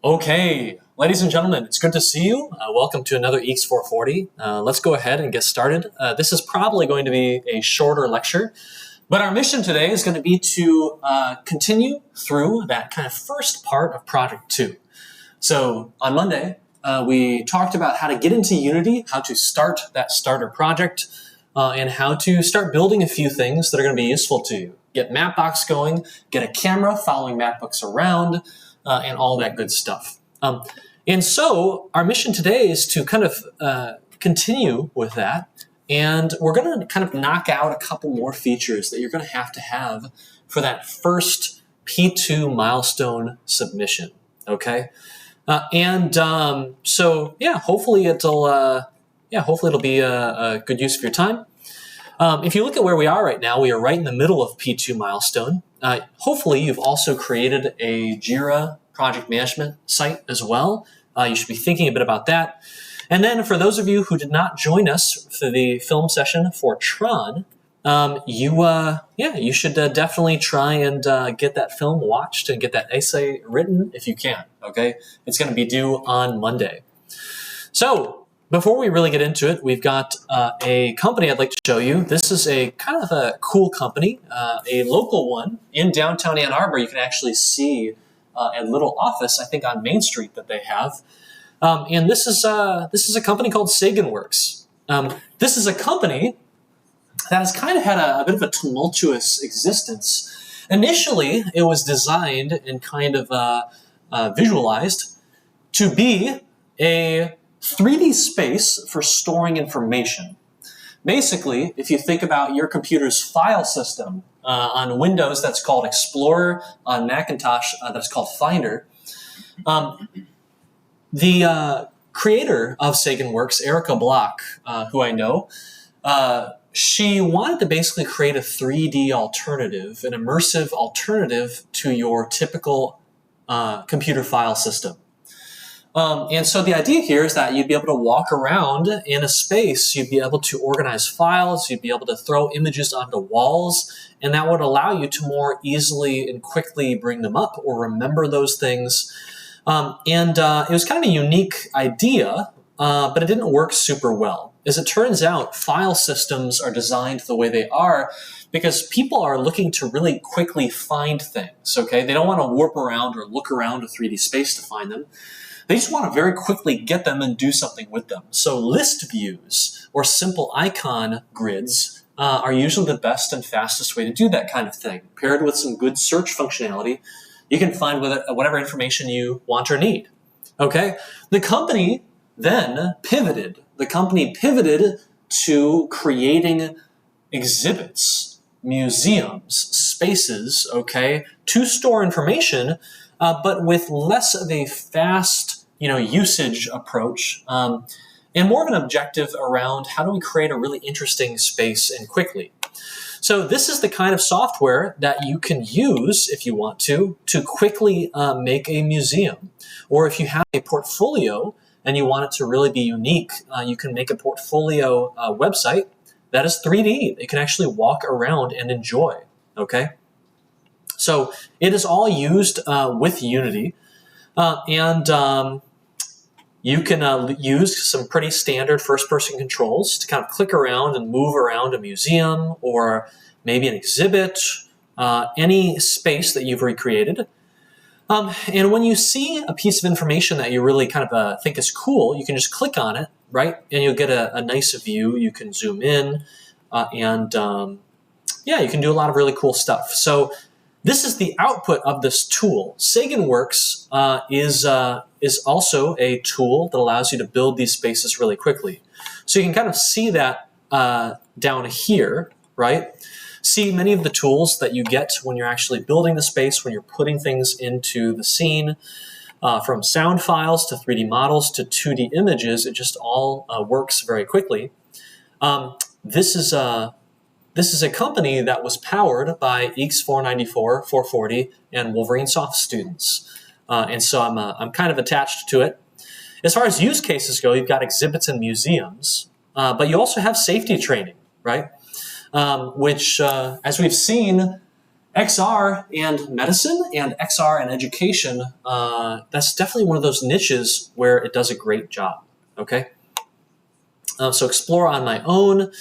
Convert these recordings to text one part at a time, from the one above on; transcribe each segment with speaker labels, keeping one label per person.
Speaker 1: Okay, ladies and gentlemen, it's good to see you. Welcome to another EECS 440. Let's go ahead and get started. This is probably going to be a shorter lecture, but our mission today is going to be to continue through that kind of first part of Project 2. So on Monday, we talked about how to get into Unity, how to start that starter project, and how to start building a few things that are going to be useful to you. Get Mapbox going, get a camera following Mapbox around, and all that good stuff. And so our mission today is to kind of continue with that. And we're going to kind of knock out a couple more features that you're going to have for that first P2 milestone submission. Okay. So yeah, hopefully it'll be a good use of your time. If you look at where we are right now, we are right in the middle of P2 milestone. Hopefully you've also created a Jira project management site as well. You should be thinking a bit about that. And then for those of you who did not join us for the film session for Tron, you should definitely try and get that film watched and get that essay written if you can, okay? It's going to be due on Monday. So before we really get into it, we've got a company I'd like to show you. This is a kind of a cool company, a local one in downtown Ann Arbor. You can actually see a little office, I think, on Main Street that they have. And this is a company called SaganWorks. This is a company that has kind of had a bit of a tumultuous existence. Initially, it was designed and kind of visualized to be a 3D space for storing information. Basically, if you think about your computer's file system, on Windows that's called Explorer, on Macintosh that's called Finder, the creator of SaganWorks, Erica Block, who I know, she wanted to basically create a 3D alternative, an immersive alternative to your typical computer file system. And so the idea here is that you'd be able to walk around in a space, you'd be able to organize files, you'd be able to throw images onto walls, and that would allow you to more easily and quickly bring them up or remember those things. It was kind of a unique idea, but it didn't work super well. As it turns out, file systems are designed the way they are because people are looking to really quickly find things, okay? They don't want to warp around or look around a 3D space to find them. They just want to very quickly get them and do something with them. So list views or simple icon grids are usually the best and fastest way to do that kind of thing. Paired with some good search functionality, you can find whatever information you want or need. Okay? The company then pivoted. The company pivoted to creating exhibits, museums, spaces, okay, to store information, but with less of a fast usage approach, and more of an objective around how do we create a really interesting space and quickly. So this is the kind of software that you can use if you want to quickly make a museum. Or if you have a portfolio and you want it to really be unique, you can make a portfolio website that is 3D. You can actually walk around and enjoy, okay? So it is all used with Unity. You can use some pretty standard first-person controls to kind of click around and move around a museum or maybe an exhibit, any space that you've recreated. And when you see a piece of information that you really kind of think is cool, you can just click on it, right? And you'll get a nice view. You can zoom in, you can do a lot of really cool stuff. So this is the output of this tool. SaganWorks is also a tool that allows you to build these spaces really quickly. So you can kind of see that down here. right? See many of the tools that you get when you're actually building the space, when you're putting things into the scene, from sound files to 3D models to 2D images. It just all works very quickly. This is a company that was powered by EECS 494, 440, and Wolverine Soft students. And so I'm kind of attached to it. As far as use cases go, you've got exhibits and museums, but you also have safety training, right? Which, as we've seen, XR and medicine and XR and education, that's definitely one of those niches where it does a great job, okay? So explore on my own.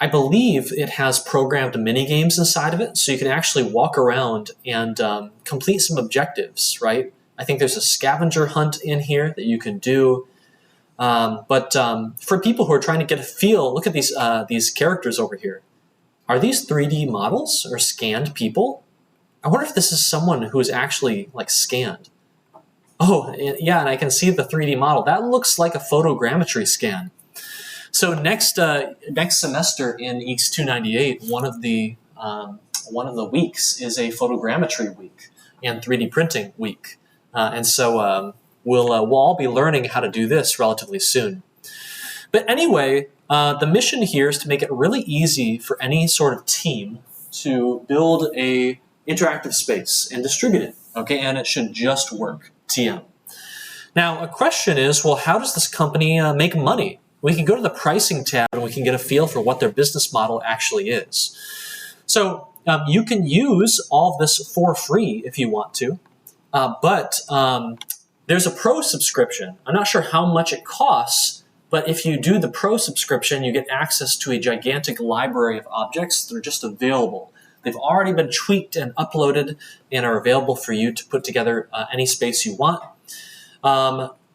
Speaker 1: I believe it has programmed mini games inside of it, so you can actually walk around and complete some objectives, right? I think there's a scavenger hunt in here that you can do. But for people who are trying to get a feel, look at these characters over here. Are these 3D models or scanned people? I wonder if this is someone who is actually like scanned. Oh, yeah, and I can see the 3D model. That looks like a photogrammetry scan. So next semester in EECS 298, one of the weeks is a photogrammetry week and 3D printing week, and so we'll all be learning how to do this relatively soon. But anyway, the mission here is to make it really easy for any sort of team to build a interactive space and distribute it. Okay, and it should just work. TM. Now, a question is, well, how does this company make money? We can go to the pricing tab and we can get a feel for what their business model actually is. So you can use all of this for free if you want to, but there's a pro subscription. I'm not sure how much it costs, but if you do the pro subscription, you get access to a gigantic library of objects that are just available. They've already been tweaked and uploaded and are available for you to put together any space you want.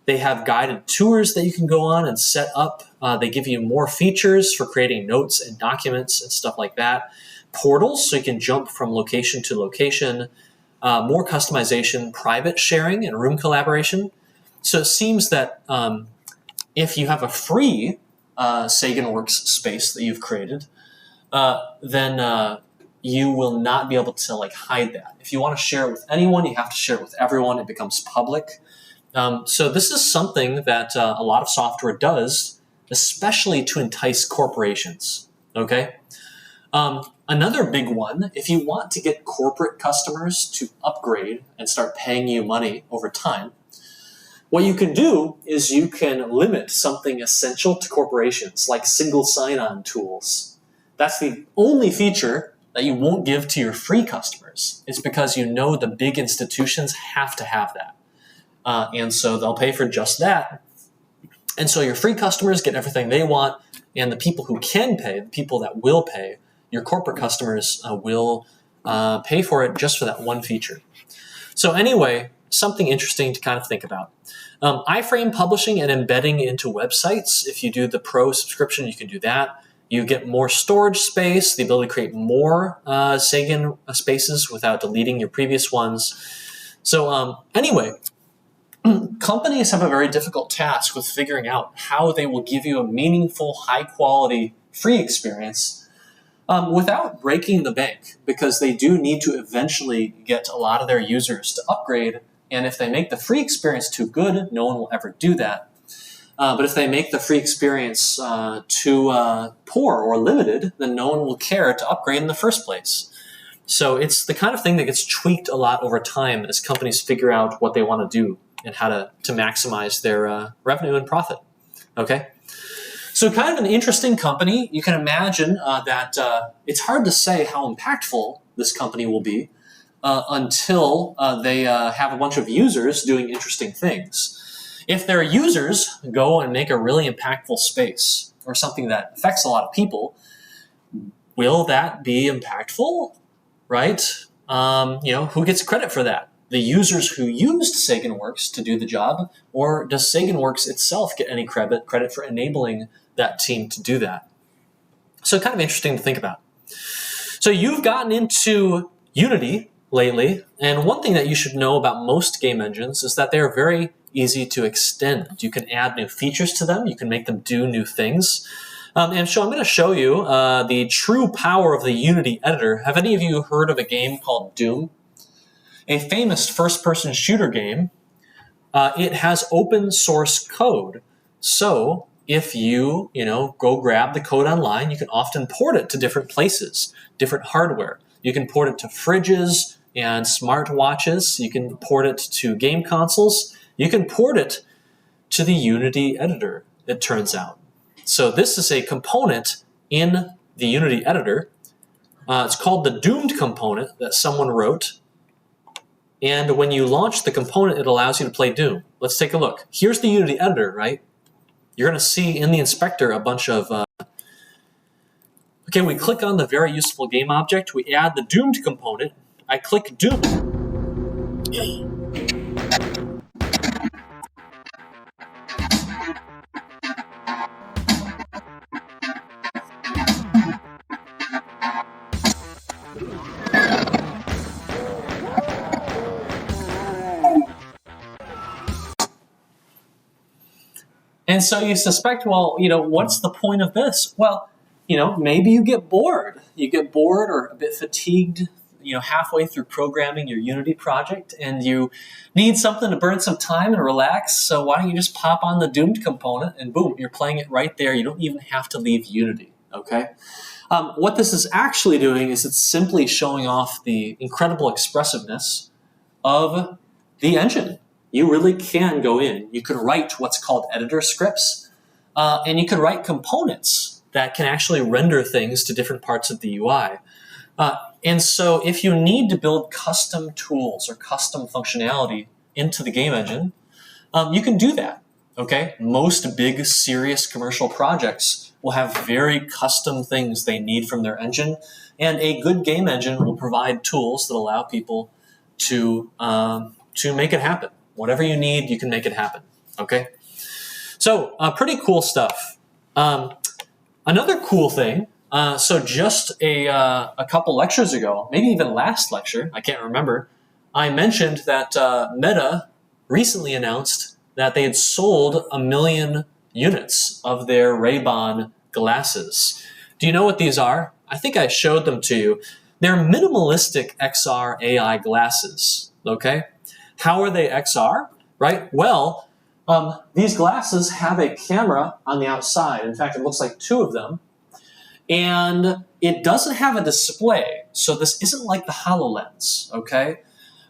Speaker 1: They have guided tours that you can go on and set up. They give you more features for creating notes and documents and stuff like that. Portals, so you can jump from location to location. More customization, private sharing, and room collaboration. So it seems that if you have a free SaganWorks space that you've created, then you will not be able to hide that. If you want to share it with anyone, you have to share it with everyone. It becomes public. So this is something that a lot of software does, especially to entice corporations. Okay. Another big one, if you want to get corporate customers to upgrade and start paying you money over time, what you can do is you can limit something essential to corporations, like single sign-on tools. That's the only feature that you won't give to your free customers. It's because you know the big institutions have to have that. And so they'll pay for just that. And so your free customers get everything they want, and the people who can pay, the people that will pay, your corporate customers will pay for it just for that one feature. So anyway, something interesting to kind of think about. iframe publishing and embedding into websites. If you do the pro subscription, you can do that. You get more storage space, the ability to create more Sagan spaces without deleting your previous ones. So anyway, companies have a very difficult task with figuring out how they will give you a meaningful, high-quality, free experience without breaking the bank, because they do need to eventually get a lot of their users to upgrade. And if they make the free experience too good, no one will ever do that. But if they make the free experience too poor or limited, then no one will care to upgrade in the first place. So it's the kind of thing that gets tweaked a lot over time as companies figure out what they want to do and how to maximize their revenue and profit. Okay? So kind of an interesting company. You can imagine that it's hard to say how impactful this company will be until they have a bunch of users doing interesting things. If their users go and make a really impactful space or something that affects a lot of people, will that be impactful, right? Who gets credit for that? The users who used SaganWorks to do the job, or does SaganWorks itself get any credit for enabling that team to do that? So kind of interesting to think about. So you've gotten into Unity lately, and one thing that you should know about most game engines is that they are very easy to extend. You can add new features to them. You can make them do new things. And so I'm going to show you the true power of the Unity editor. Have any of you heard of a game called Doom? A famous first-person shooter game. It has open source code. So if you go grab the code online, you can often port it to different places, different hardware. You can port it to fridges and smartwatches. You can port it to game consoles. You can port it to the Unity editor, it turns out. So this is a component in the Unity editor. It's called the doomed component that someone wrote. And when you launch the component, it allows you to play Doom. Let's take a look. Here's the Unity editor, right? You're going to see in the inspector a bunch of... Okay, we click on the very useful game object. We add the doomed component. I click Doom. And so you suspect, well, what's the point of this? Well, maybe you get bored. You get bored or a bit fatigued, halfway through programming your Unity project, and you need something to burn some time and relax. So why don't you just pop on the doomed component and boom, you're playing it right there. You don't even have to leave Unity, okay? What this is actually doing is it's simply showing off the incredible expressiveness of the engine. You really can go in. You can write what's called editor scripts, and you can write components that can actually render things to different parts of the UI. And so if you need to build custom tools or custom functionality into the game engine, you can do that, okay? Most big, serious commercial projects will have very custom things they need from their engine, and a good game engine will provide tools that allow people to make it happen. Whatever you need, you can make it happen, okay? So pretty cool stuff. Another cool thing, so just a couple lectures ago, maybe even last lecture, I can't remember, I mentioned that Meta recently announced that they had sold 1 million units of their Ray-Ban glasses. Do you know what these are? I think I showed them to you. They're minimalistic XR AI glasses, okay? How are they XR, right? Well, these glasses have a camera on the outside. In fact, it looks like 2 of them. And it doesn't have a display, so this isn't like the HoloLens, okay?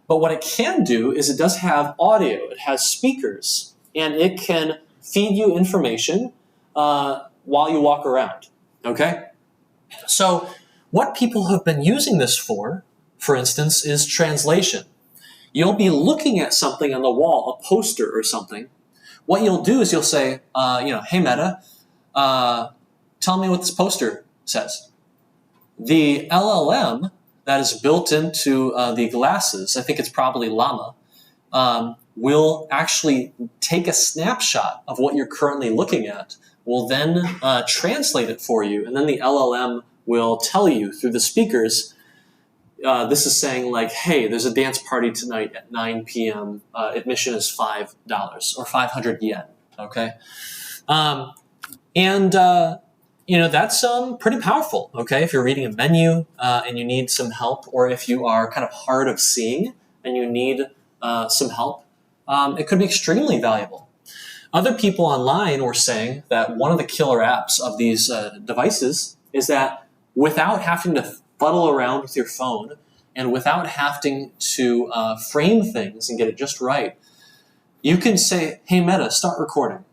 Speaker 1: But what it can do is it does have audio. It has speakers, and it can feed you information while you walk around, okay? So what people have been using this for instance, is translation. You'll be looking at something on the wall, a poster or something. What you'll do is you'll say, hey Meta, tell me what this poster says. The LLM that is built into the glasses, I think it's probably Llama, will actually take a snapshot of what you're currently looking at, will then translate it for you, and then the LLM will tell you through the speakers, this is saying like, hey, there's a dance party tonight at 9 p.m. Admission is $5 or 500 yen, okay? That's pretty powerful, okay? If you're reading a menu and you need some help, or if you are kind of hard of seeing and you need some help, it could be extremely valuable. Other people online were saying that one of the killer apps of these devices is that without having to fuddle around with your phone and without having to frame things and get it just right, you can say, hey Meta, start recording.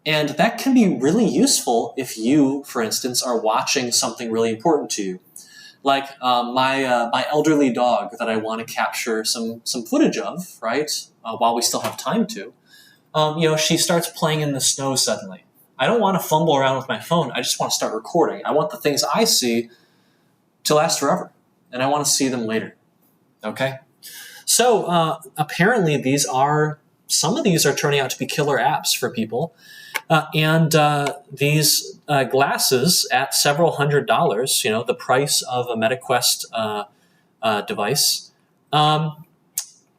Speaker 1: And that can be really useful if you, for instance, are watching something really important to you. Like my elderly dog that I want to capture some footage of, right, while we still have time to. She starts playing in the snow suddenly. I don't want to fumble around with my phone. I just want to start recording. I want the things I see to last forever, and I want to see them later, okay? So apparently some of these are turning out to be killer apps for people, and these glasses at several $100s, the price of a MetaQuest device,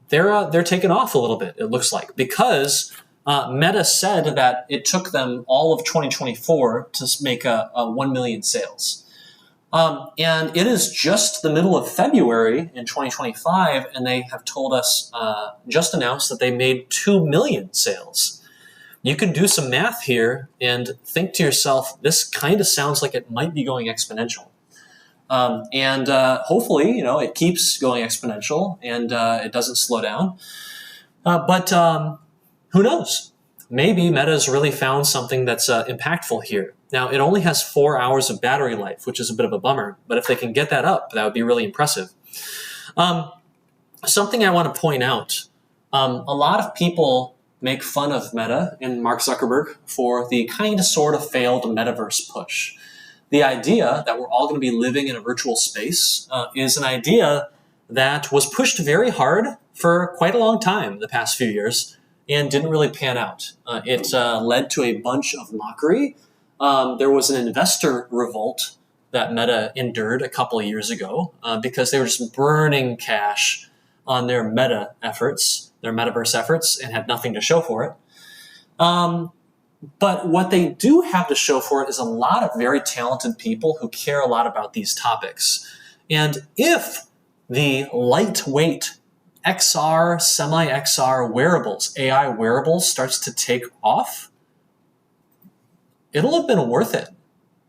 Speaker 1: they're taken off a little bit, it looks like, because Meta said that it took them all of 2024 to make a 1 million sales. And it is just the middle of February in 2025, and they have told us, just announced that they made 2 million sales. You can do some math here and think to yourself, this kind of sounds like it might be going exponential. And hopefully, it keeps going exponential and it doesn't slow down. But who knows? Maybe Meta's really found something that's impactful here. Now, it only has 4 hours of battery life, which is a bit of a bummer. But if they can get that up, that would be really impressive. Something I want to point out, a lot of people make fun of Meta and Mark Zuckerberg for the kind of sort of failed metaverse push. The idea that we're all going to be living in a virtual space is an idea that was pushed very hard for quite a long time the past few years and didn't really pan out. It led to a bunch of mockery. There was an investor revolt that Meta endured a couple of years ago because they were just burning cash on their meta efforts, their metaverse efforts, and had nothing to show for it. But what they do have to show for it is a lot of very talented people who care a lot about these topics. And if the lightweight XR, semi-XR wearables, AI wearables starts to take off, it'll have been worth it.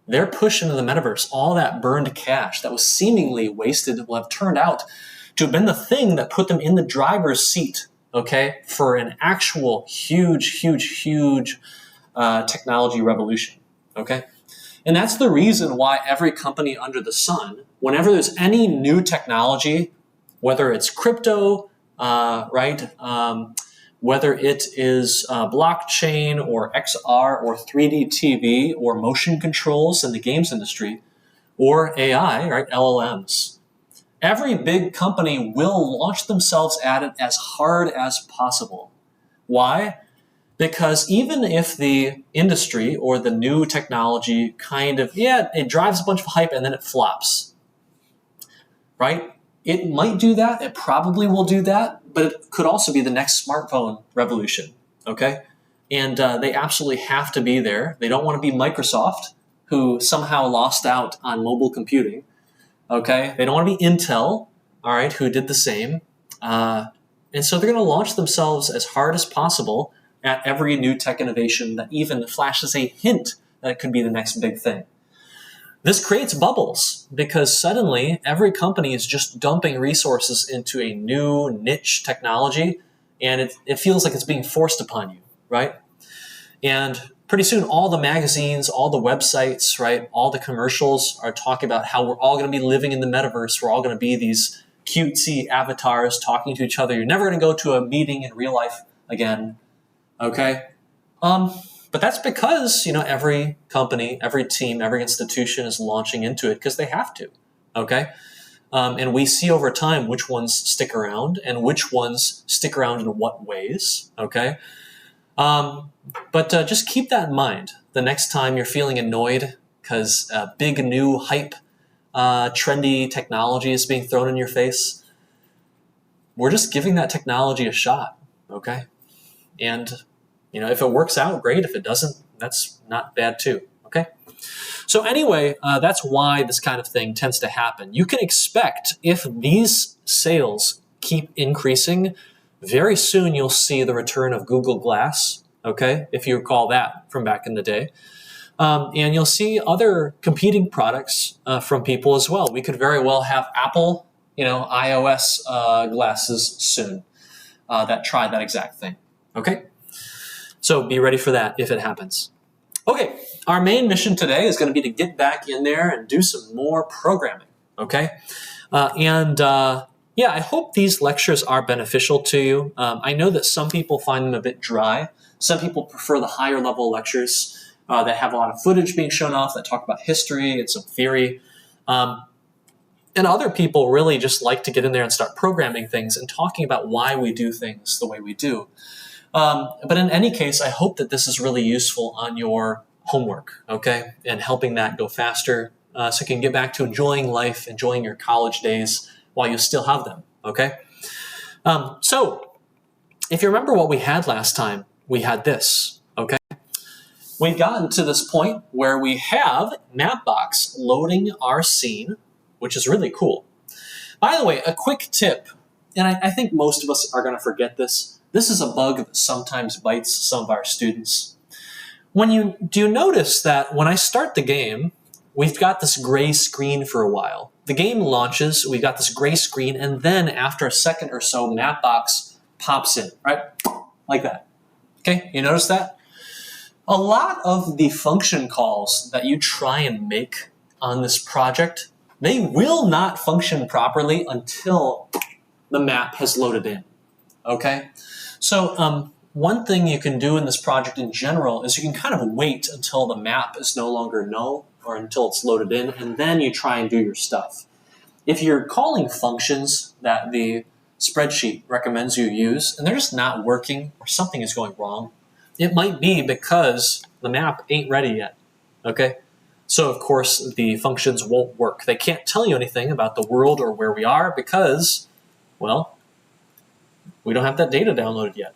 Speaker 1: Their push into the metaverse, all that burned cash that was seemingly wasted, will have turned out to have been the thing that put them in the driver's seat, okay, for an actual huge technology revolution, okay? And that's the reason why every company under the sun, whenever there's any new technology, whether it's crypto, whether it is blockchain or XR or 3D TV or motion controls in the games industry, or AI, right, LLMs, every big company will launch themselves at it as hard as possible. Why? Because even if the industry or the new technology it drives a bunch of hype and then it flops, right? It might do that. It probably will do that, but it could also be the next smartphone revolution, okay? And they absolutely have to be there. They don't want to be Microsoft, who somehow lost out on mobile computing, okay? They don't want to be Intel, all right, who did the same. And so they're going to launch themselves as hard as possible at every new tech innovation that even flashes a hint that it could be the next big thing. This creates bubbles because suddenly every company is just dumping resources into a new niche technology, and it feels like it's being forced upon you, right? And pretty soon all the magazines, all the websites, right, all the commercials are talking about how we're all going to be living in the metaverse. We're all going to be these cutesy avatars talking to each other. You're never going to go to a meeting in real life again. Okay, but that's because, every company, every team, every institution is launching into it because they have to, okay? And we see over time which ones stick around and which ones stick around in what ways, okay? But just keep that in mind the next time you're feeling annoyed because a big new hype, trendy technology is being thrown in your face. We're just giving that technology a shot, okay? And if it works out, great. If it doesn't, that's not bad too, okay? So anyway, that's why this kind of thing tends to happen. You can expect if these sales keep increasing, very soon you'll see the return of Google Glass, okay? If you recall that from back in the day. And you'll see other competing products from people as well. We could very well have Apple, iOS glasses soon that try that exact thing, okay? So be ready for that if it happens. Okay, our main mission today is going to be to get back in there and do some more programming, okay? I hope these lectures are beneficial to you. I know that some people find them a bit dry. Some people prefer the higher level lectures that have a lot of footage being shown off, that talk about history and some theory. And other people really just like to get in there and start programming things and talking about why we do things the way we do. But in any case, I hope that this is really useful on your homework, okay, and helping that go faster so you can get back to enjoying life, enjoying your college days while you still have them, okay? So if you remember what we had last time, we had this, okay? We've gotten to this point where we have Mapbox loading our scene, which is really cool. By the way, a quick tip, and I think most of us are going to forget this. This is a bug that sometimes bites some of our students. Do you notice that when I start the game, we've got this gray screen for a while. The game launches, we've got this gray screen, and then after a second or so, Mapbox pops in, right? Like that. Okay, you notice that? A lot of the function calls that you try and make on this project, they will not function properly until the map has loaded in, okay? So one thing you can do in this project in general is you can kind of wait until the map is no longer null or until it's loaded in, and then you try and do your stuff. If you're calling functions that the spreadsheet recommends you use, and they're just not working or something is going wrong, it might be because the map ain't ready yet, okay? So, of course, the functions won't work. They can't tell you anything about the world or where we are because, well, we don't have that data downloaded yet.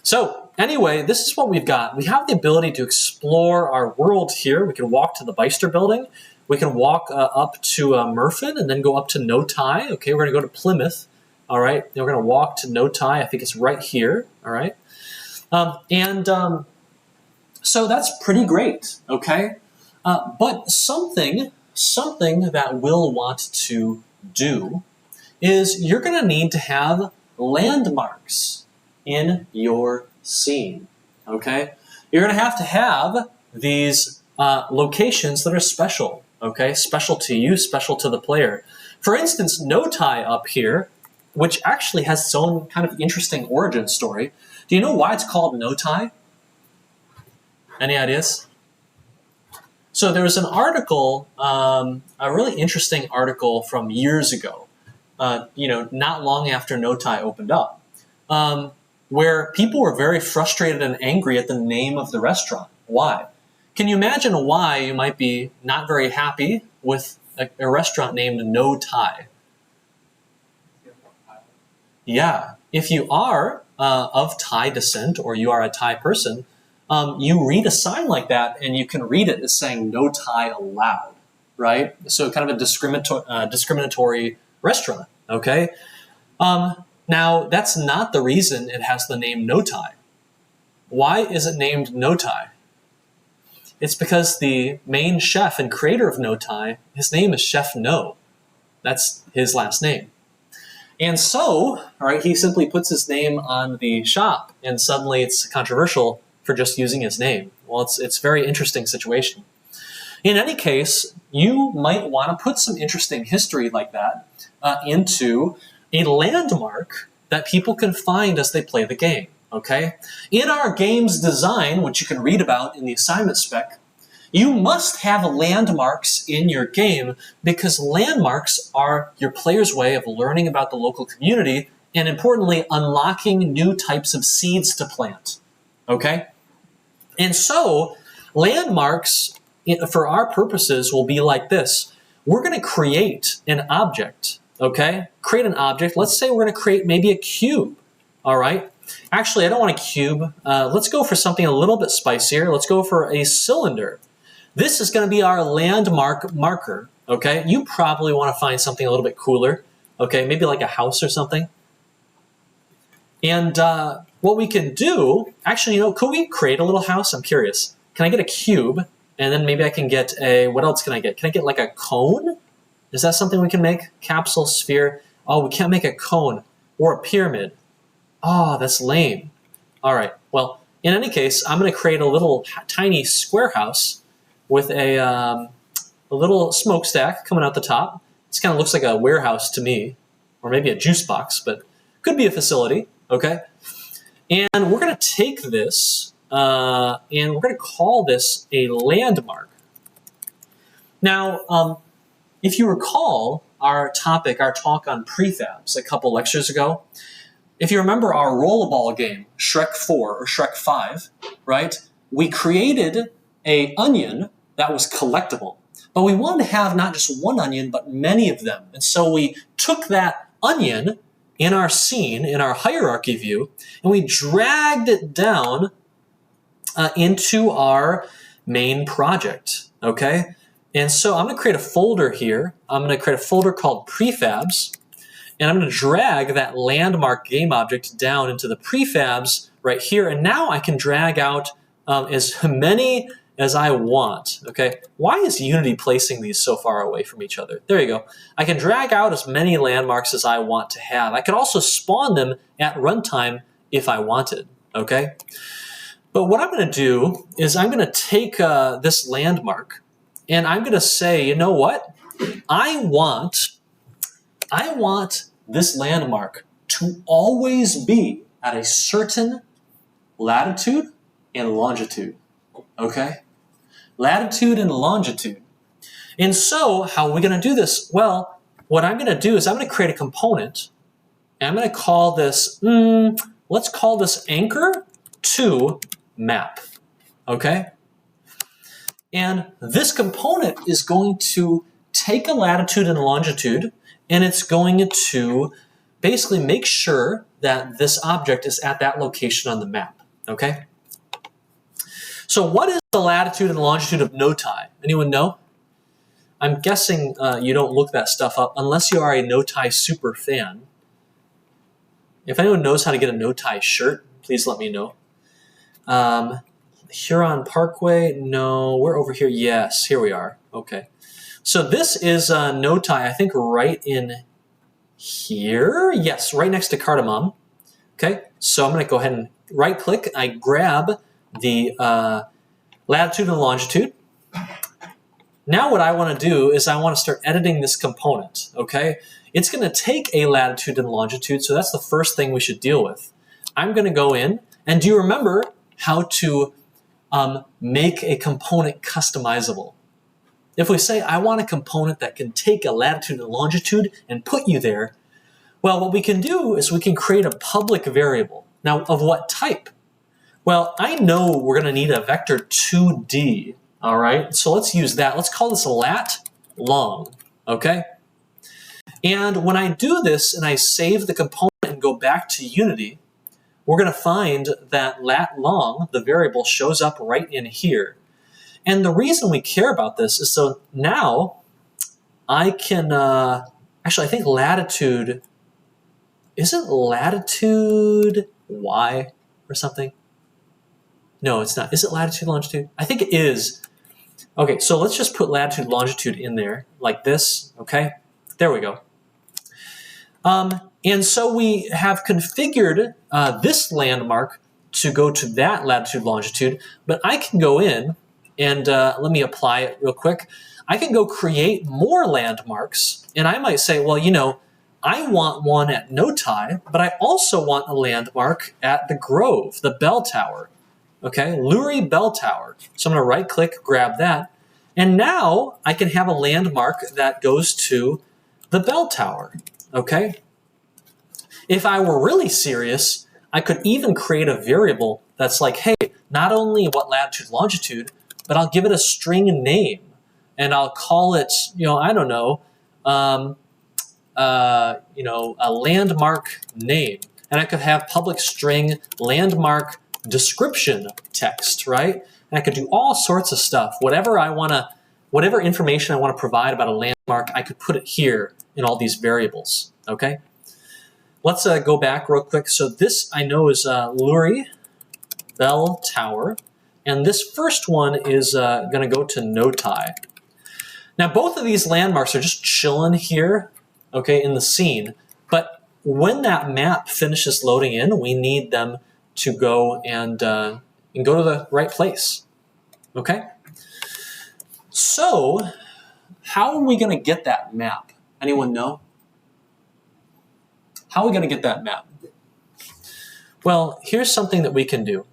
Speaker 1: So, anyway, this is what we've got. We have the ability to explore our world here. We can walk to the Beister building. We can walk up to Murfin and then go up to Notai. Okay, we're going to go to Plymouth. All right, then we're going to walk to Notai. I think it's right here. All right. So that's pretty great, okay? But something that we'll want to do is you're going to need to have landmarks in your scene, okay? You're going to have these locations that are special, okay? Special to you, special to the player. For instance, Notai up here, which actually has its own kind of interesting origin story. Do you know why it's called Notai? Any ideas? So there was an article, a really interesting article from years ago, not long after Notai opened up, where people were very frustrated and angry at the name of the restaurant. Why? Can you imagine why you might be not very happy with a restaurant named Notai? Yeah, if you are of Thai descent or you are a Thai person, you read a sign like that and you can read it as saying no Thai allowed, right? So kind of a discriminatory restaurant, okay? Now, that's not the reason it has the name Notai. Why is it named Notai? It's because the main chef and creator of Notai, his name is Chef No. That's his last name. And so, all right, he simply puts his name on the shop, and suddenly it's controversial for just using his name. Well, it's a very interesting situation. In any case, you might want to put some interesting history like that into a landmark that people can find as they play the game, okay? In our game's design, which you can read about in the assignment spec, you must have landmarks in your game because landmarks are your player's way of learning about the local community and, importantly, unlocking new types of seeds to plant, okay? And so landmarks, for our purposes, will be like this. We're going to create an object, okay? Create an object. Let's say we're going to create maybe a cube, all right? Actually, I don't want a cube. Let's go for something a little bit spicier. Let's go for a cylinder. This is going to be our landmark marker, okay? You probably want to find something a little bit cooler, okay? Maybe like a house or something. And what we can do, actually, could we create a little house? I'm curious. Can I get a cube? And then maybe I can get what else can I get? Can I get like a cone? Is that something we can make? Capsule, sphere. Oh, we can't make a cone or a pyramid. Oh, that's lame. All right. Well, in any case, I'm going to create a little tiny square house with a little smokestack coming out the top. This kind of looks like a warehouse to me, or maybe a juice box, but could be a facility, okay? And we're going to take this, and we're going to call this a landmark. Now, if you recall our talk on prefabs a couple lectures ago, if you remember our rollerball game, Shrek 4 or Shrek 5, right? We created an onion that was collectible. But we wanted to have not just one onion, but many of them. And so we took that onion in our scene, in our hierarchy view, and we dragged it down into our main project, okay? And so I'm gonna create a folder here. I'm gonna create a folder called prefabs, and I'm gonna drag that landmark game object down into the prefabs right here, and now I can drag out as many as I want, okay? Why is Unity placing these so far away from each other? There you go. I can drag out as many landmarks as I want to have. I could also spawn them at runtime if I wanted, okay? But what I'm gonna do is I'm gonna take this landmark and I'm gonna say, you know what? I want this landmark to always be at a certain latitude and longitude, okay? Latitude and longitude. And so how are we gonna do this? Well, what I'm gonna do is I'm gonna create a component, and I'm gonna call this, let's call this anchor to map, okay? And this component is going to take a latitude and longitude, and it's going to basically make sure that this object is at that location on the map, okay? So what is the latitude and longitude of NoTie? Anyone know? I'm guessing you don't look that stuff up unless you are a NoTie super fan. If anyone knows how to get a NoTie shirt, please let me know. Huron Parkway, no, we're over here. Yes, here we are. Okay. So this is NoTie, I think right in here. Yes, right next to Cardamom. Okay, so I'm going to go ahead and right click. I grab the latitude and longitude. Now what I want to do is I want to start editing this component, okay? It's going to take a latitude and longitude, so that's the first thing we should deal with. I'm going to go in, and do you remember how to make a component customizable? If we say, I want a component that can take a latitude and longitude and put you there, well, what we can do is we can create a public variable. Now, of what type? Well, I know we're going to need a vector 2D, all right? So let's use that. Let's call this lat long, okay? And when I do this and I save the component and go back to Unity, we're going to find that lat long, the variable, shows up right in here. And the reason we care about this is so now I can, actually I think latitude, isn't latitude Y or something? No, it's not. Is it latitude, longitude? I think it is. Okay, so let's just put latitude, longitude in there like this, okay? There we go. And so we have configured this landmark to go to that latitude, longitude, but I can go in and let me apply it real quick. I can go create more landmarks, and I might say, well, you know, I want one at NoTie, but I also want a landmark at the Grove, the bell tower. Okay, Lurie Bell Tower. So I'm going to right-click, grab that, and now I can have a landmark that goes to the bell tower. Okay? If I were really serious, I could even create a variable that's like, hey, not only what latitude, longitude, but I'll give it a string name, and I'll call it, you know, I don't know, you know, a landmark name, and I could have public string landmark description text, right? And I could do all sorts of stuff. Whatever I want to, whatever information I want to provide about a landmark, I could put it here in all these variables. Okay. Let's go back real quick. So this I know is Lurie Bell Tower, and this first one is going to go to NoTie. Now both of these landmarks are just chilling here, okay, in the scene. But when that map finishes loading in, we need them to go and go to the right place, okay? So how are we going to get that map? Anyone know? How are we going to get that map? Well, here's something that we can do,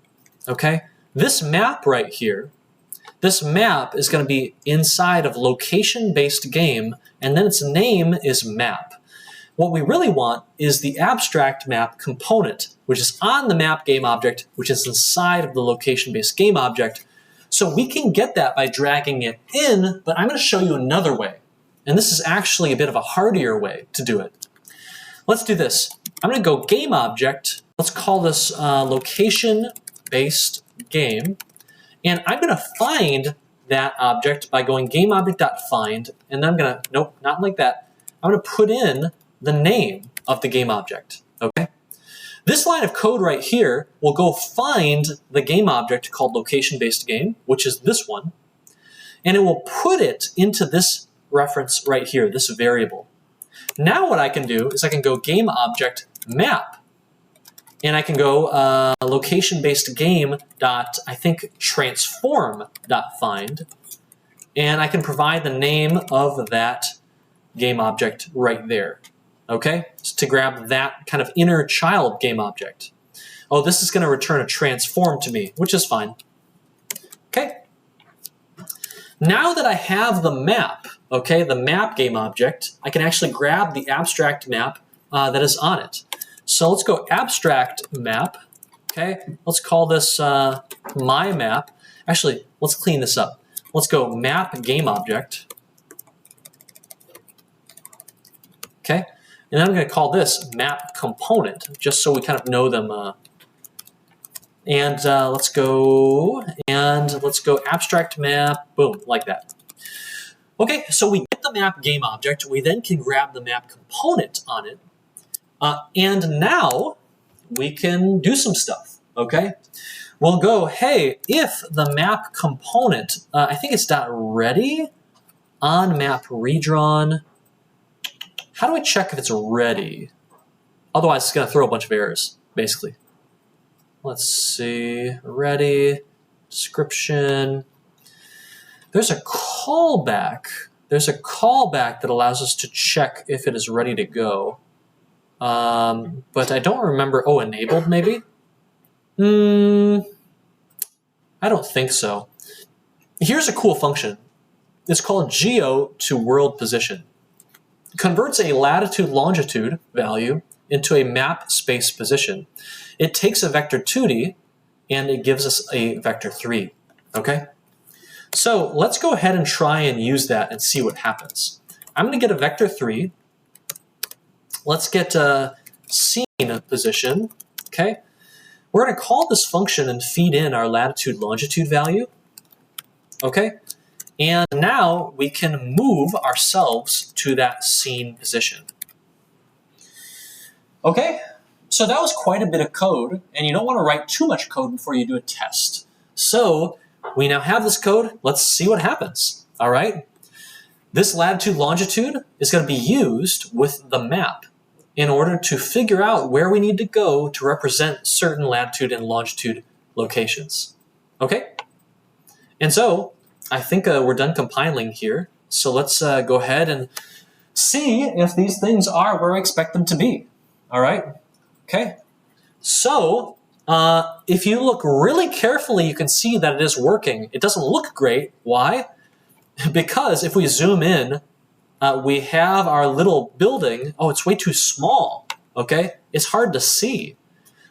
Speaker 1: okay? This map right here, this map is going to be inside of location-based game, and then its name is map. What we really want is the abstract map component, which is on the map game object, which is inside of the location-based game object. So we can get that by dragging it in, but I'm going to show you another way. And this is actually a bit of a hardier way to do it. Let's do this. I'm going to go game object. Let's call this location-based game. And I'm going to find that object by going gameObject.find. And then I'm going to, nope, not like that. I'm going to put in the name of the game object. Okay? This line of code right here will go find the game object called location-based game, which is this one. And it will put it into this reference right here, this variable. Now what I can do is I can go game object map, and I can go location-based game dot, I think, transform dot find, and I can provide the name of that game object right there. Okay, so to grab that kind of inner child game object. Oh, this is going to return a transform to me, which is fine. Okay. Now that I have the map, okay, the map game object, I can actually grab the abstract map that is on it. So let's go abstract map, okay? Let's call this my map. Actually, let's clean this up. Let's go map game object, okay? And then I'm going to call this map component, just so we kind of know them. Let's go abstract map, boom, like that. Okay, so we get the map game object. We then can grab the map component on it. And now we can do some stuff, okay? We'll go, hey, if the map component, I think it's .ready on map redrawn. How do we check if it's ready? Otherwise, it's going to throw a bunch of errors, basically. Let's see, ready, description. There's a callback. There's a callback that allows us to check if it is ready to go. But I don't remember, oh, enabled maybe? I don't think so. Here's a cool function. It's called geo to world position. It converts a latitude-longitude value into a map space position. It takes a vector 2D and it gives us a vector 3, okay? So let's go ahead and try and use that and see what happens. I'm going to get a vector 3. Let's get a scene position, okay? We're going to call this function and feed in our latitude-longitude value, okay? And now we can move ourselves to that scene position. Okay, so that was quite a bit of code, and you don't want to write too much code before you do a test. So we now have this code. Let's see what happens, all right? This latitude-longitude is going to be used with the map in order to figure out where we need to go to represent certain latitude and longitude locations. Okay? And so I think we're done compiling here. So let's go ahead and see if these things are where I expect them to be. All right? Okay? So if you look really carefully, you can see that it is working. It doesn't look great. Why? Because if we zoom in, we have our little building. Oh, it's way too small, okay? It's hard to see.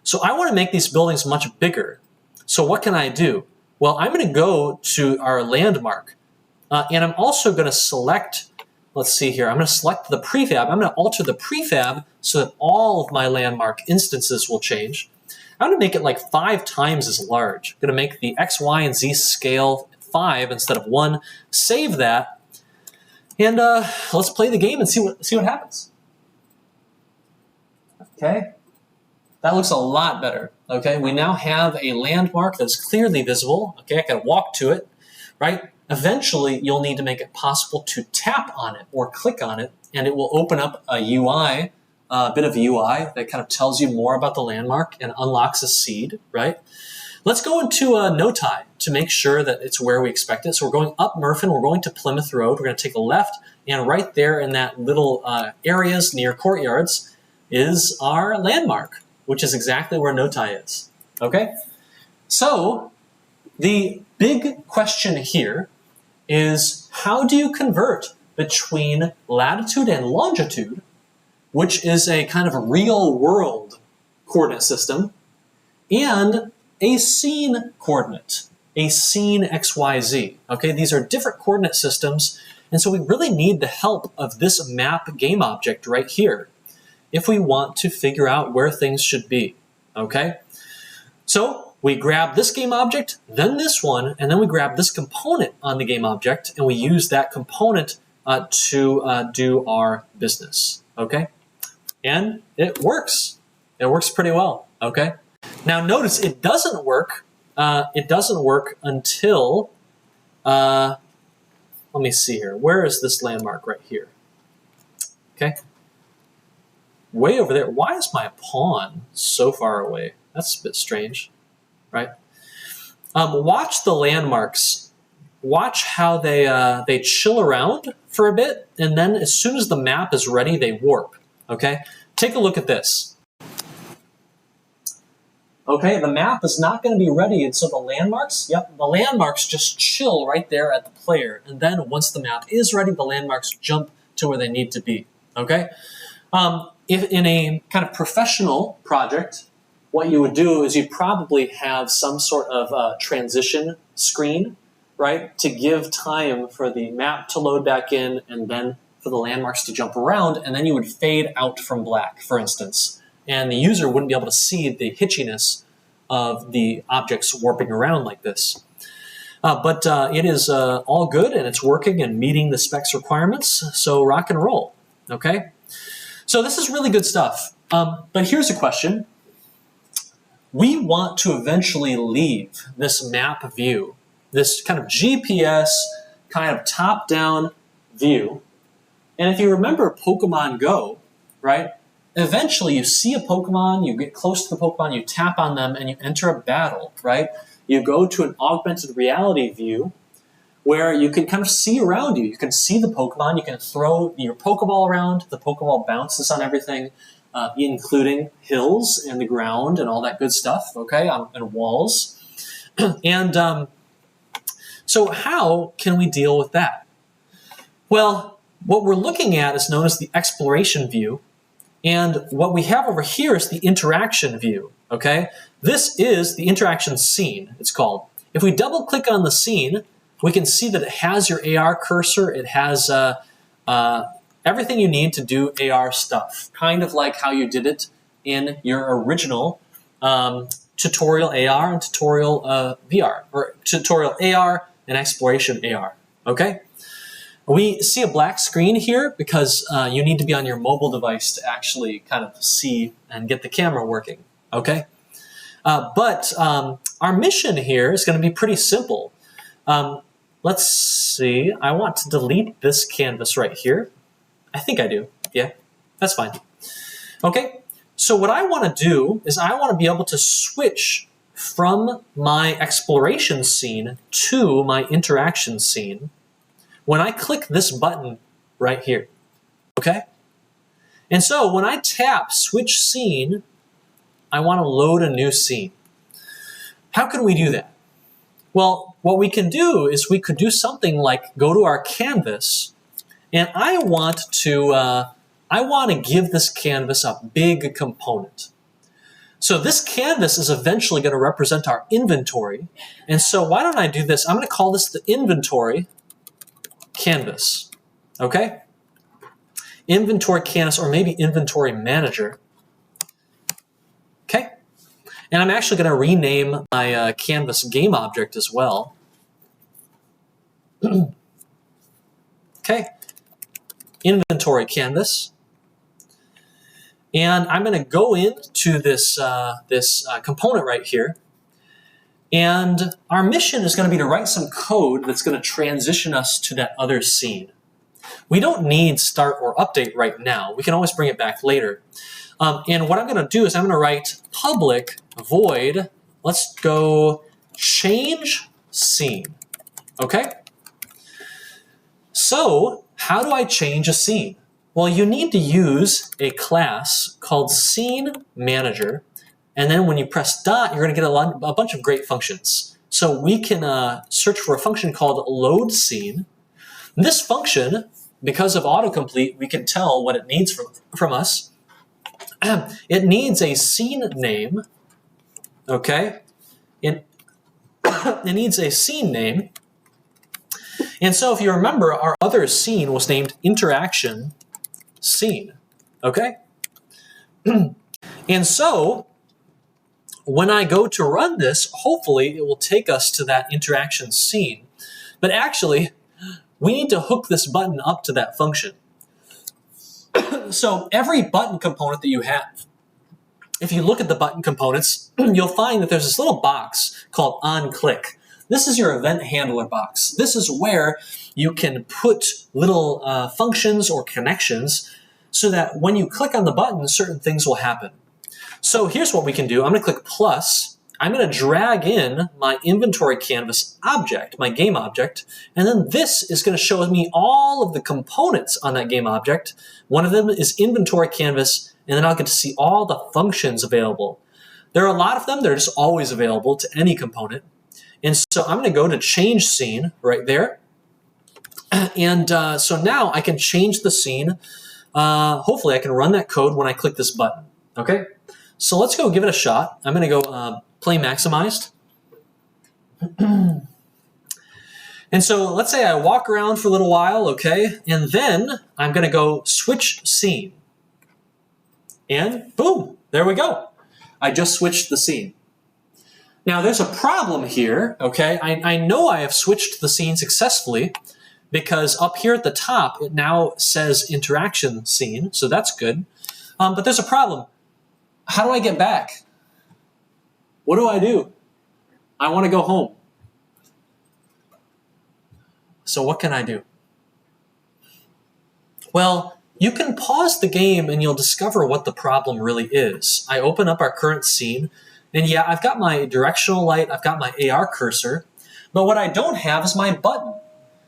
Speaker 1: So I want to make these buildings much bigger. So what can I do? Well, I'm going to go to our landmark, and I'm also going to select, let's see here, I'm going to select the prefab. I'm going to alter the prefab so that all of my landmark instances will change. I'm going to make it like 5 times as large. I'm going to make the X, Y, and Z scale 5 instead of 1. Save that. And let's play the game and see what happens. Okay, that looks a lot better. Okay, we now have a landmark that's clearly visible. Okay, I can walk to it, right? Eventually, you'll need to make it possible to tap on it or click on it, and it will open up a UI, a bit of UI that kind of tells you more about the landmark and unlocks a seed, right? Let's go into Notai to make sure that it's where we expect it. So we're going up Murphin, we're going to Plymouth Road, we're going to take a left, and right there in that little areas near courtyards is our landmark, which is exactly where Notai is, okay? So the big question here is, how do you convert between latitude and longitude, which is a kind of real world coordinate system, and a scene coordinate, a scene XYZ. Okay, these are different coordinate systems, and so we really need the help of this map game object right here. if we want to figure out where things should be, okay? So we grab this game object, then this one, and then we grab this component on the game object, and we use that component to do our business, okay? And it works. It works pretty well, okay? Now notice it doesn't work. It doesn't work until, let me see here. Where is this landmark right here? Okay. Way over there. Why is my pawn so far away? That's a bit strange, right? Watch the landmarks. Watch how they chill around for a bit, and then as soon as the map is ready, they warp, okay? Take a look at this. Okay, the map is not going to be ready until the landmarks, the landmarks just chill right there at the player, and then once the map is ready, the landmarks jump to where they need to be, okay? If in a kind of professional project, what you would do is you'd probably have some sort of transition screen, right, to give time for the map to load back in and then for the landmarks to jump around, and then you would fade out from black, for instance. And the user wouldn't be able to see the hitchiness of the objects warping around like this. But it is all good, and it's working and meeting the specs requirements, so rock and roll, okay? So this is really good stuff. But here's a question. We want to eventually leave this map view, this kind of GPS, kind of top-down view. And if you remember Pokemon Go, right? Eventually you see a Pokemon, you get close to the Pokemon, you tap on them, and you enter a battle, right? You go to an augmented reality view where you can kind of see around you. You can see the Pokemon, you can throw your Pokeball around, the Pokeball bounces on everything, including hills and the ground and all that good stuff, okay, and walls. And so how can we deal with that? Well, what we're looking at is known as the exploration view, and what we have over here is the interaction view, okay? This is the interaction scene, it's called. If we double-click on the scene, we can see that it has your AR cursor, it has everything you need to do AR stuff, kind of like how you did it in your original tutorial AR and tutorial VR, or tutorial AR and exploration AR, okay? We see a black screen here because you need to be on your mobile device to actually kind of see and get the camera working, okay? But our mission here is going to be pretty simple. Let's see, I want to delete this canvas right here. I think I do, yeah, that's fine. Okay, so what I want to do is I want to be able to switch from my exploration scene to my interaction scene when I click this button right here, okay? And so when I tap switch scene, I want to load a new scene. How can we do that? Well, what we can do is we could do something like go to our canvas, and I want to give this canvas a big component. So this canvas is eventually going to represent our inventory, and so why don't I do this? I'm going to call this the inventory canvas, okay? Inventory canvas, or maybe inventory manager, okay? And I'm actually going to rename my canvas game object as well. Okay, inventory canvas. And I'm going to go into this, component right here. And our mission is going to be to write some code that's going to transition us to that other scene. We don't need start or update right now. We can always bring it back later. And what I'm going to do is I'm going to write public void, let's go change scene, okay? So how do I change a scene? Well, you need to use a class called scene manager, and then when you press dot, you're going to get a bunch of great functions. So we can search for a function called load scene. This function, because of autocomplete, we can tell what it needs from us. It needs a scene name, okay? It needs a scene name. And so if you remember, our other scene was named interaction scene, okay? And so when I go to run this, hopefully it will take us to that interaction scene. But actually, we need to hook this button up to that function. So every button component that you have, if you look at the button components, you'll find that there's this little box called onClick. This is your event handler box. This is where you can put little functions or connections so that when you click on the button, certain things will happen. So here's what we can do. I'm going to click plus. I'm going to drag in my inventory canvas object, my game object, and then this is going to show me all of the components on that game object. One of them is inventory canvas, and then I'll get to see all the functions available. There are a lot of them. They're just always available to any component. And so I'm going to go to change scene right there. And so now I can change the scene. Hopefully I can run that code when I click this button. Okay, so let's go give it a shot. I'm going to go play maximized. And so let's say I walk around for a little while, okay, and then I'm going to go switch scene. And boom, there we go. I just switched the scene. Now there's a problem here, okay? I know I have switched the scene successfully because up here at the top, it now says interaction scene, so that's good. But there's a problem. How do I get back? What do I do? I want to go home. So what can I do? Well, you can pause the game and you'll discover what the problem really is. I open up our current scene, and yeah, I've got my directional light, I've got my AR cursor, but what I don't have is my button.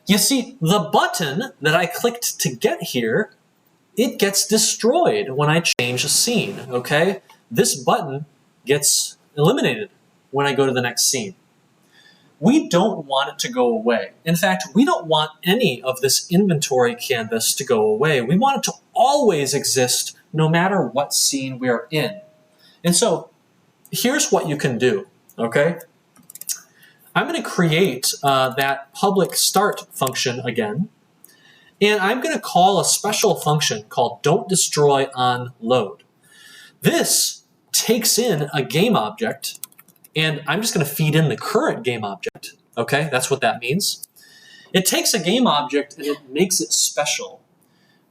Speaker 1: You see, the button that I clicked to get here, it gets destroyed when I change a scene, okay? This button gets eliminated when I go to the next scene. We don't want it to go away. In fact, we don't want any of this inventory canvas to go away. We want it to always exist no matter what scene we are in. And so here's what you can do, okay? I'm going to create that public start function again, and I'm going to call a special function called don't destroy on load. This takes in a game object, and I'm just going to feed in the current game object, okay? That's what that means. It takes a game object and it makes it special.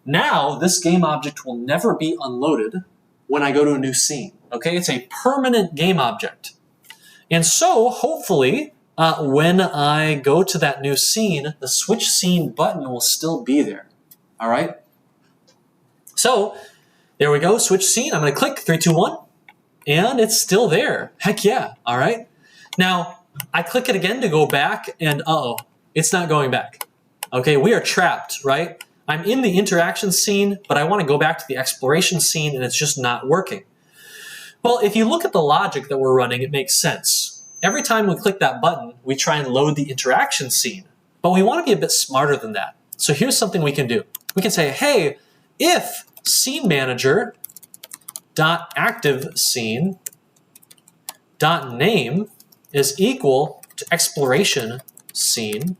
Speaker 1: Now, this game object will never be unloaded when I go to a new scene, okay? It's a permanent game object. And so, hopefully, when I go to that new scene, the switch scene button will still be there, all right? So, there we go, switch scene. I'm going to click 3, 2, 1, and it's still there. Heck yeah, all right? Now, I click it again to go back, and uh-oh, it's not going back. Okay, we are trapped, right? I'm in the interaction scene, but I want to go back to the exploration scene, and it's just not working. Well, if you look at the logic that we're running, it makes sense. Every time we click that button, we try and load the interaction scene, but we want to be a bit smarter than that. So here's something we can do. We can say, hey, if scene manager dot active scene dot name is equal to exploration scene,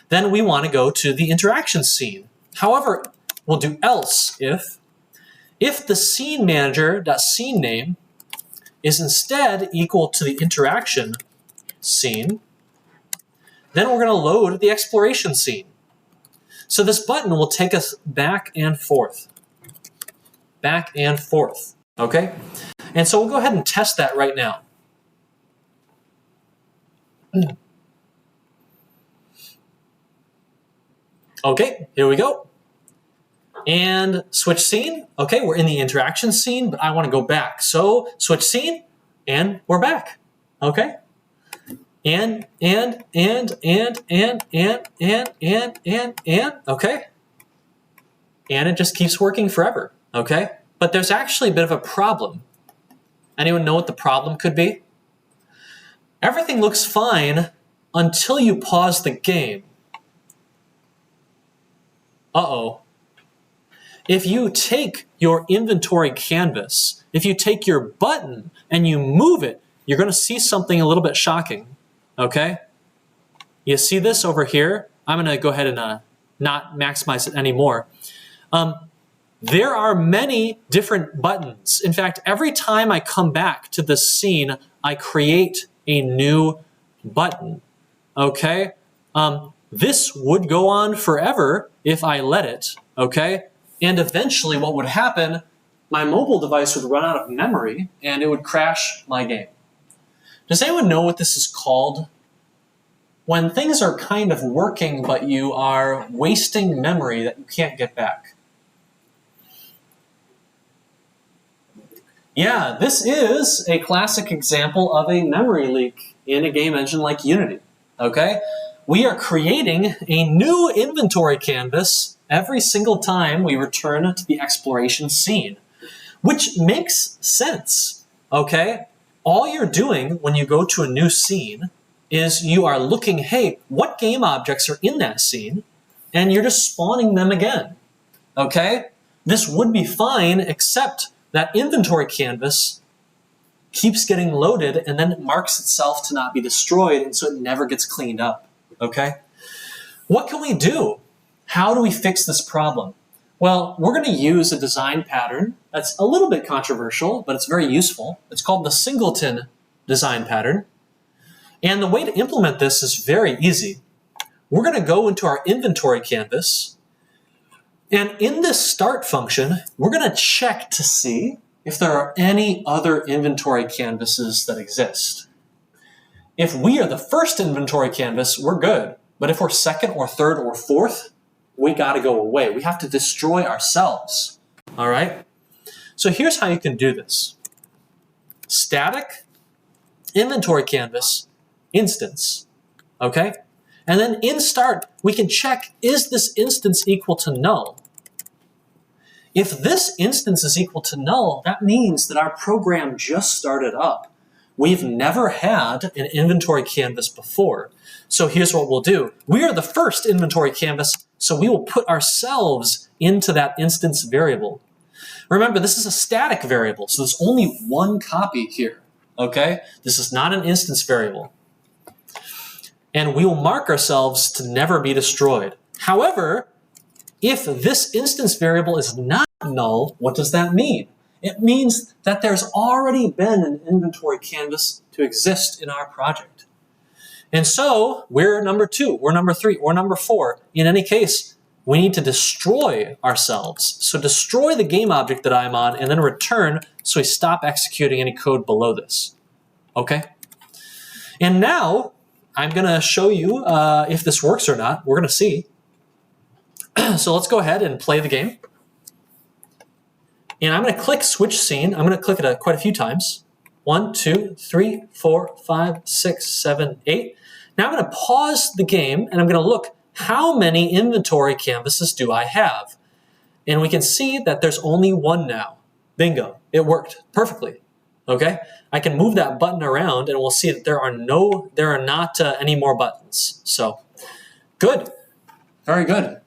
Speaker 1: then we want to go to the interaction scene. However, we'll do else if the scene manager dot scene name is instead equal to the interaction scene, then we're going to load the exploration scene. So this button will take us back and forth. Back and forth, okay? And so we'll go ahead and test that right now. Okay, here we go. And switch scene. Okay, we're in the interaction scene, but I want to go back. So switch scene, and we're back. Okay? And, okay? And it just keeps working forever, okay? But there's actually a bit of a problem. Anyone know what the problem could be? Everything looks fine until you pause the game. Uh-oh. If you take your inventory canvas, if you take your button and you move it, you're going to see something a little bit shocking, okay? You see this over here? I'm going to go ahead and not maximize it anymore. There are many different buttons. In fact, every time I come back to this scene, I create a new button, okay? This would go on forever if I let it, okay? And eventually what would happen, my mobile device would run out of memory and it would crash my game. Does anyone know what this is called? When things are kind of working, but you are wasting memory that you can't get back. Yeah, this is a classic example of a memory leak in a game engine like Unity, okay? We are creating a new inventory canvas every single time we return to the exploration scene, which makes sense, okay? All you're doing when you go to a new scene is you are looking, hey, what game objects are in that scene? And you're just spawning them again, okay? This would be fine, except that inventory canvas keeps getting loaded and then it marks itself to not be destroyed, and so it never gets cleaned up, okay? What can we do? How do we fix this problem? Well, we're going to use a design pattern that's a little bit controversial, but it's very useful. It's called the singleton design pattern. And the way to implement this is very easy. We're going to go into our inventory canvas, and in this start function, we're going to check to see if there are any other inventory canvases that exist. If we are the first inventory canvas, we're good. But if we're second or third or fourth, we got to go away. We have to destroy ourselves. All right? So here's how you can do this. Static inventory canvas instance. Okay? And then in start, we can check, is this instance equal to null? If this instance is equal to null, that means that our program just started up. We've never had an inventory canvas before. So here's what we'll do. We are the first inventory canvas, so we will put ourselves into that instance variable. Remember, this is a static variable, so there's only one copy here, okay? This is not an instance variable. And we will mark ourselves to never be destroyed. However, if this instance variable is not null, what does that mean? It means that there's already been an inventory canvas to exist in our project. And so we're number 2, we're number 3, or number 4. In any case, we need to destroy ourselves. So destroy the game object that I'm on and then return so we stop executing any code below this. Okay? And now I'm going to show you if this works or not. We're going to see. So let's go ahead and play the game. And I'm going to click switch scene. I'm going to click it quite a few times. 1, 2, 3, 4, 5, 6, 7, 8. Now I'm going to pause the game and I'm going to look, how many inventory canvases do I have? And we can see that there's only one now. Bingo. It worked perfectly. Okay? I can move that button around and we'll see that there are not any more buttons. So, good. Very good.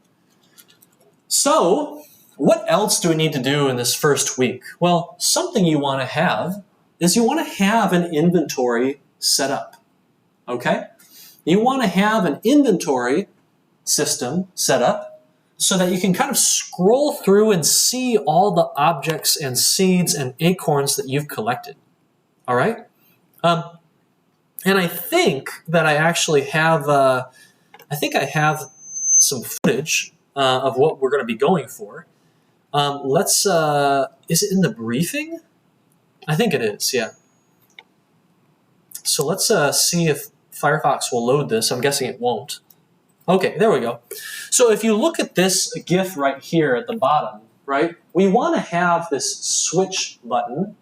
Speaker 1: So, what else do we need to do in this first week? Well, something you want to have is you want to have an inventory set up. Okay? You want to have an inventory system set up so that you can kind of scroll through and see all the objects and seeds and acorns that you've collected. All right? And I think that I actually have, I have some footage of what we're going to be going for. Is it in the briefing? I think it is, yeah. So let's see if Firefox will load this. I'm guessing it won't. Okay, there we go. So if you look at this GIF right here at the bottom, right, we want to have this switch button.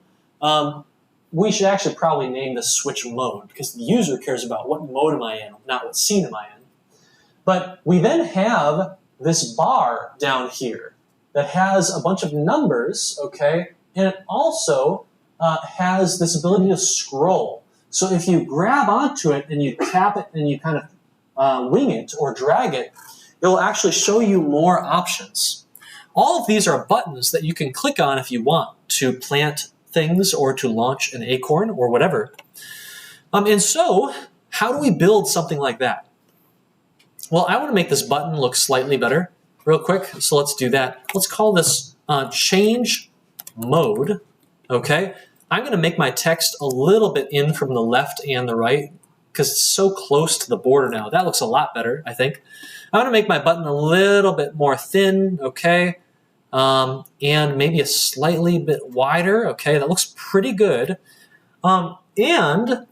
Speaker 1: We should actually probably name this switch mode because the user cares about what mode am I in, not what scene am I in. But we then have this bar down here that has a bunch of numbers, okay, and it also has this ability to scroll. So if you grab onto it and you tap it and you kind of wing it or drag it, it will actually show you more options. All of these are buttons that you can click on if you want to plant things or to launch an acorn or whatever. And so, how do we build something like that? Well, I want to make this button look slightly better real quick, so let's do that. Let's call this change mode, okay? I'm going to make my text a little bit in from the left and the right because it's so close to the border now. That looks a lot better, I think. I'm going to make my button a little bit more thin, okay? And maybe a slightly bit wider, okay? That looks pretty good. And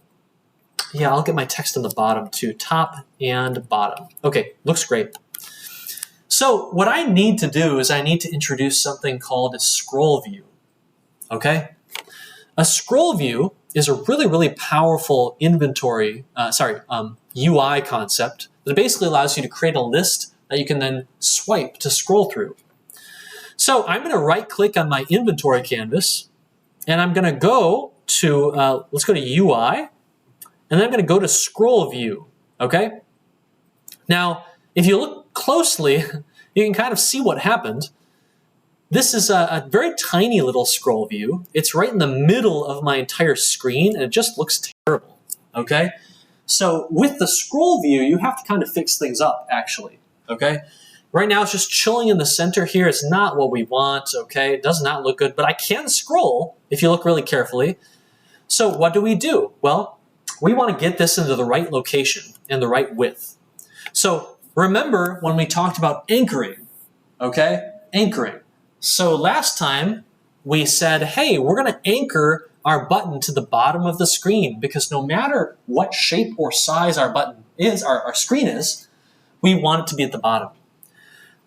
Speaker 1: yeah, I'll get my text on the bottom too, top and bottom. Okay, looks great. So what I need to do is I need to introduce something called a scroll view, okay? A scroll view is a really, really powerful UI concept that basically allows you to create a list that you can then swipe to scroll through. So I'm going to right-click on my inventory canvas, and I'm going to go to, let's go to UI, and then I'm going to go to scroll view, okay? Now, if you look closely, you can kind of see what happened. This is a very tiny little scroll view. It's right in the middle of my entire screen, and it just looks terrible, okay? So with the scroll view, you have to kind of fix things up, actually, okay? Right now, it's just chilling in the center here. It's not what we want, okay? It does not look good, but I can scroll if you look really carefully. So what do? Well, we want to get this into the right location and the right width. So remember when we talked about anchoring, okay? Anchoring. So last time we said, hey, we're going to anchor our button to the bottom of the screen because no matter what shape or size our button is, our screen is, we want it to be at the bottom.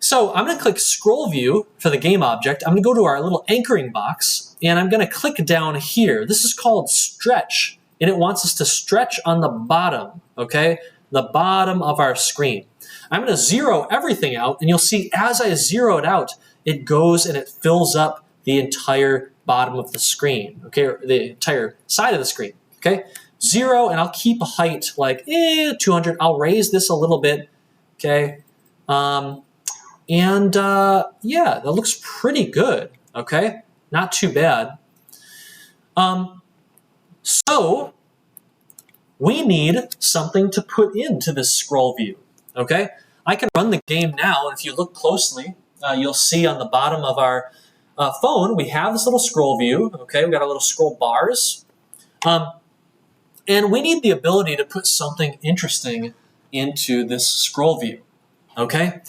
Speaker 1: So I'm going to click scroll view for the game object. I'm going to go to our little anchoring box and I'm going to click down here. This is called stretch and it wants us to stretch on the bottom, okay? The bottom of our screen. I'm going to zero everything out and you'll see as I zero it out, it goes and it fills up the entire bottom of the screen, okay, or the entire side of the screen, okay? Zero, and I'll keep a height like 200. I'll raise this a little bit, okay? Yeah, that looks pretty good, okay? Not too bad. So we need something to put into this scroll view, okay? I can run the game now, and if you look closely, you'll see on the bottom of our phone, we have this little scroll view, okay? We got our little scroll bars. And we need the ability to put something interesting into this scroll view, okay?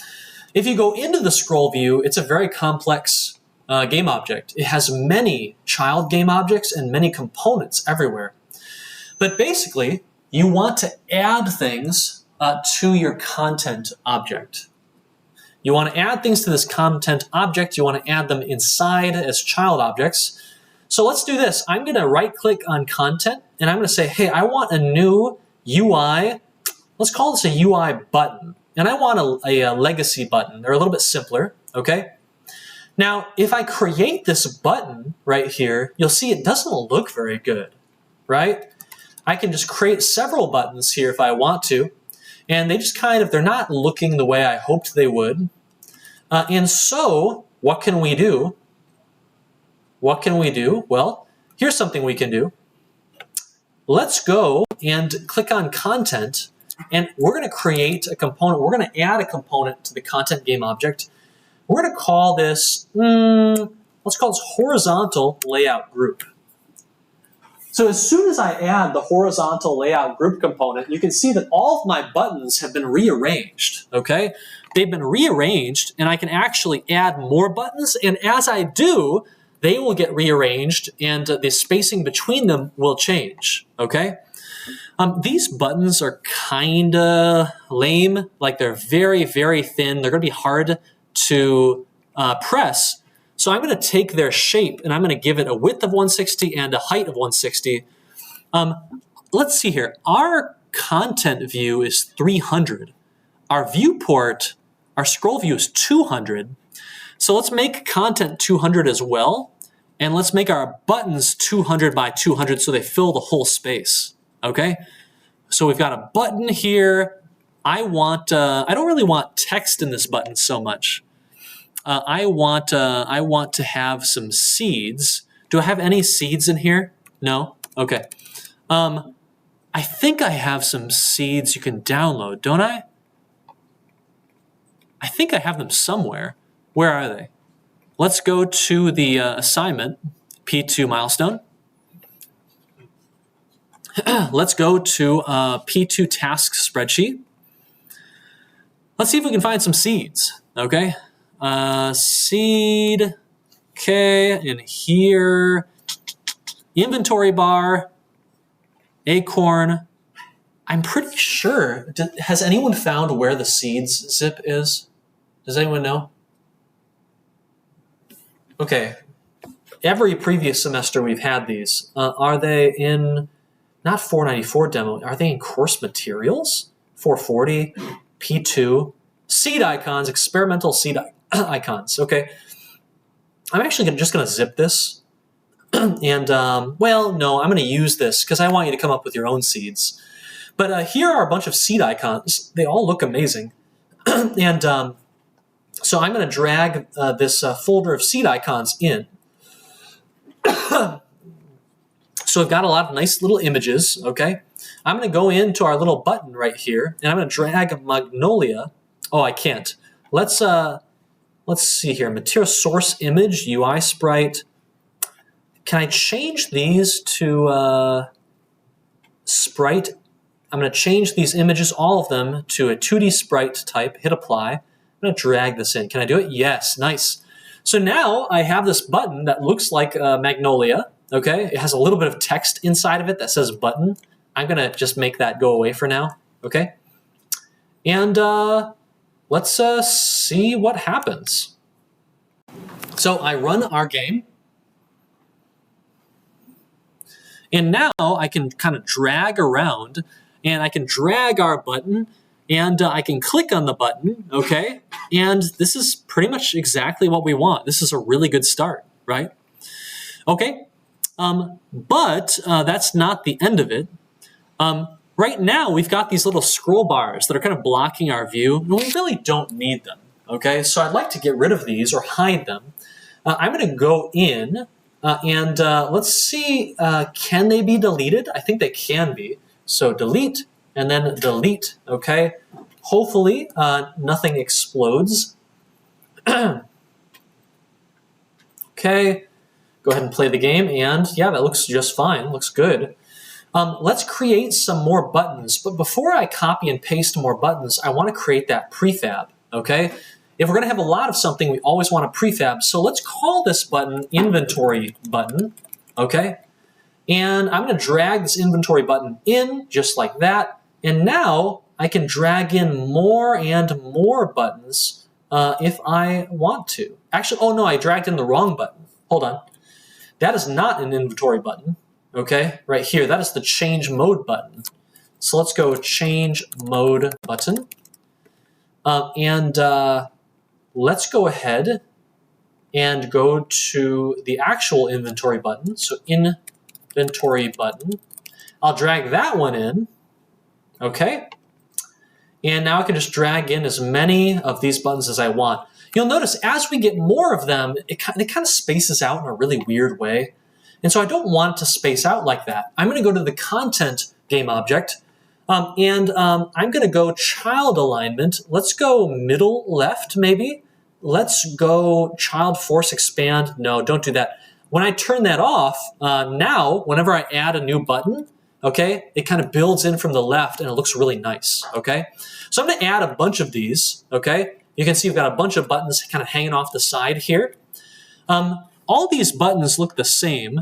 Speaker 1: If you go into the scroll view, it's a very complex game object. It has many child game objects and many components everywhere. But basically, you want to add things to your content object. You want to add things to this content object. You want to add them inside as child objects. So let's do this. I'm going to right-click on content, and I'm going to say, hey, I want a new UI. Let's call this a UI button. And I want a legacy button. They're a little bit simpler, okay? Now, if I create this button right here, you'll see it doesn't look very good, right? I can just create several buttons here if I want to. And they just they're not looking the way I hoped they would. And so, what can we do? What can we do? Well, here's something we can do. Let's go and click on content, and we're going to create a component. We're going to add a component to the content game object. We're going to call this, let's call this horizontal layout group. So as soon as I add the horizontal layout group component, you can see that all of my buttons have been rearranged, okay? They've been rearranged, and I can actually add more buttons, and as I do, they will get rearranged, and the spacing between them will change, okay? These buttons are kind of lame, like they're very, very thin. They're going to be hard to press. So I'm going to take their shape and I'm going to give it a width of 160 and a height of 160. Let's see here. Our content view is 300. Our viewport, our scroll view is 200. So let's make content 200 as well. And let's make our buttons 200 by 200 so they fill the whole space. Okay? So we've got a button here. I don't really want text in this button so much. I want to have some seeds. Do I have any seeds in here? No? Okay. I think I have some seeds you can download, don't I? I think I have them somewhere. Where are they? let's go to the assignment, P2 milestone. Let's go to P2 task spreadsheet. Let's see if we can find some seeds, okay? Seed, okay, and here, inventory bar, acorn. I'm pretty sure, has anyone found where the seeds zip is? Does anyone know? Okay, every previous semester we've had these. Are they in, not 494 demo, are they in course materials? 440, P2, seed icons, experimental seed icons, okay. I'm actually just gonna zip this. And, well, no, I'm gonna use this because I want you to come up with your own seeds. But here are a bunch of seed icons. They all look amazing. And so I'm going to drag this folder of seed icons in. So I've got a lot of nice little images, okay? I'm going to go into our little button right here, and I'm going to drag Magnolia. Oh, I can't. Let's see here. Material source image, UI sprite. Can I change these to sprite? I'm going to change these images, all of them, to a 2D sprite type, hit apply. I'm going to drag this in. Can I do it? Yes, nice. So now I have this button that looks like Magnolia, okay? It has a little bit of text inside of it that says button. I'm going to just make that go away for now, okay? And let's see what happens. So I run our game. And now I can kind of drag around, and I can drag our button, and I can click on the button, okay? And this is pretty much exactly what we want. This is a really good start, right? Okay, but that's not the end of it. Right now, we've got these little scroll bars that are kind of blocking our view, and we really don't need them, okay? So I'd like to get rid of these or hide them. I'm going to go in, and let's see, can they be deleted? I think they can be. So delete, and then delete, okay? Hopefully, nothing explodes. Okay, go ahead and play the game, and yeah, that looks just fine, looks good. Let's create some more buttons, but before I copy and paste more buttons, I want to create that prefab, okay? If we're going to have a lot of something, we always want a prefab, so let's call this button inventory button, okay? And I'm going to drag this inventory button in, just like that. And now I can drag in more and more buttons if I want to. Actually, oh no, I dragged in the wrong button. Hold on. That is not an inventory button, okay? Right here, that is the change mode button. So let's go change mode button. Let's go ahead and go to the actual inventory button. So inventory button. I'll drag that one in, okay? And now I can just drag in as many of these buttons as I want. You'll notice as we get more of them, it kind of spaces out in a really weird way. And so I don't want it to space out like that. I'm going to go to the content game object, I'm going to go child alignment. Let's go middle left, maybe. Let's go child force expand. No, don't do that. When I turn that off, now, whenever I add a new button, okay, it kind of builds in from the left and it looks really nice, okay? So I'm going to add a bunch of these, okay? You can see we've got a bunch of buttons kind of hanging off the side here. All these buttons look the same,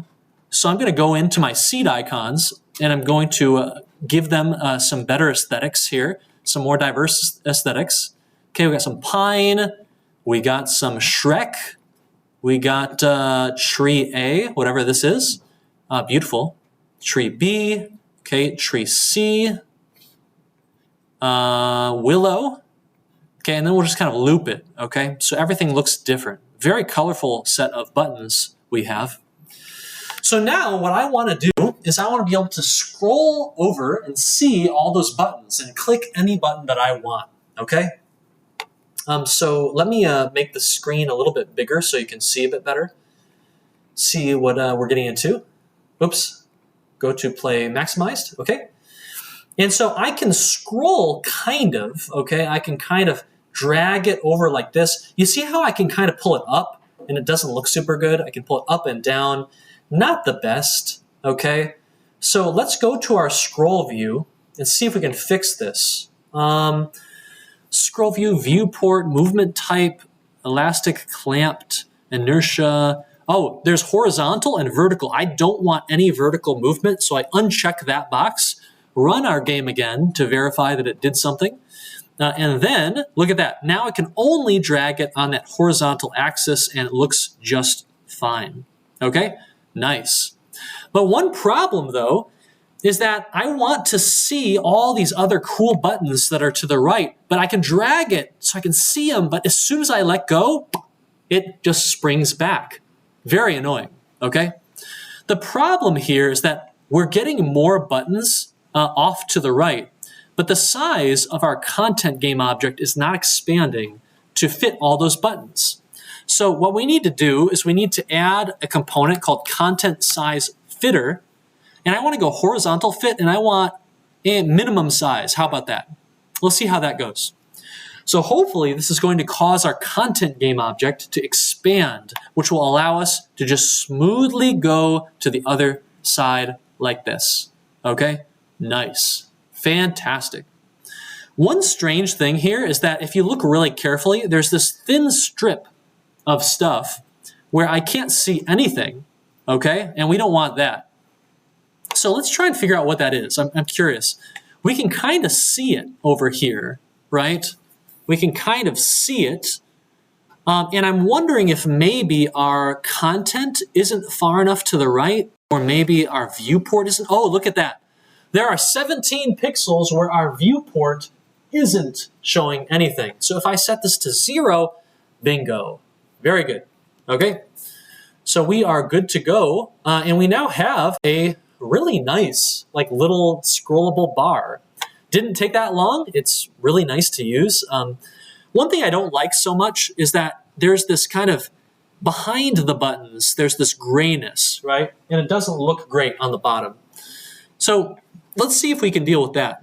Speaker 1: so I'm going to go into my seed icons and I'm going to give them some better aesthetics here, some more diverse aesthetics. Okay, we got some pine, we got some Shrek, we got tree A, whatever this is, beautiful. Tree B, okay, tree C, willow, okay, and then we'll just kind of loop it, okay? So everything looks different. Very colorful set of buttons we have. So now what I want to do is I want to be able to scroll over and see all those buttons and click any button that I want, okay? So let me make the screen a little bit bigger so you can see a bit better. See what we're getting into. Oops. Go to play maximized, okay? And so I can scroll kind of, okay? I can kind of drag it over like this. You see how I can kind of pull it up and it doesn't look super good. I can pull it up and down. Not the best, okay? So let's go to our scroll view and see if we can fix this. Scroll view, viewport, movement type, elastic clamped, inertia. Oh, there's horizontal and vertical. I don't want any vertical movement, so I uncheck that box, run our game again to verify that it did something. And then, look at that. Now I can only drag it on that horizontal axis and it looks just fine. Okay? Nice. But one problem, though, is that I want to see all these other cool buttons that are to the right, but I can drag it so I can see them, but as soon as I let go, it just springs back. Very annoying, okay? The problem here is that we're getting more buttons off to the right, but the size of our content game object is not expanding to fit all those buttons. So what we need to do is we need to add a component called content size fitter, and I want to go horizontal fit, and I want a minimum size. How about that? We'll see how that goes. So hopefully this is going to cause our content game object to expand, which will allow us to just smoothly go to the other side like this. Okay? Nice. Fantastic. One strange thing here is that if you look really carefully, there's this thin strip of stuff where I can't see anything, okay? And we don't want that. So let's try and figure out what that is. I'm curious. We can kind of see it over here, right? We can kind of see it. And I'm wondering if maybe our content isn't far enough to the right, or maybe our viewport isn't. Oh, look at that. There are 17 pixels where our viewport isn't showing anything. So if I set this to 0, bingo. Very good. Okay. So we are good to go. And we now have a really nice, like little scrollable bar. Didn't take that long. It's really nice to use. One thing I don't like so much is that there's this kind of behind the buttons, there's this grayness, right? And it doesn't look great on the bottom. So let's see if we can deal with that.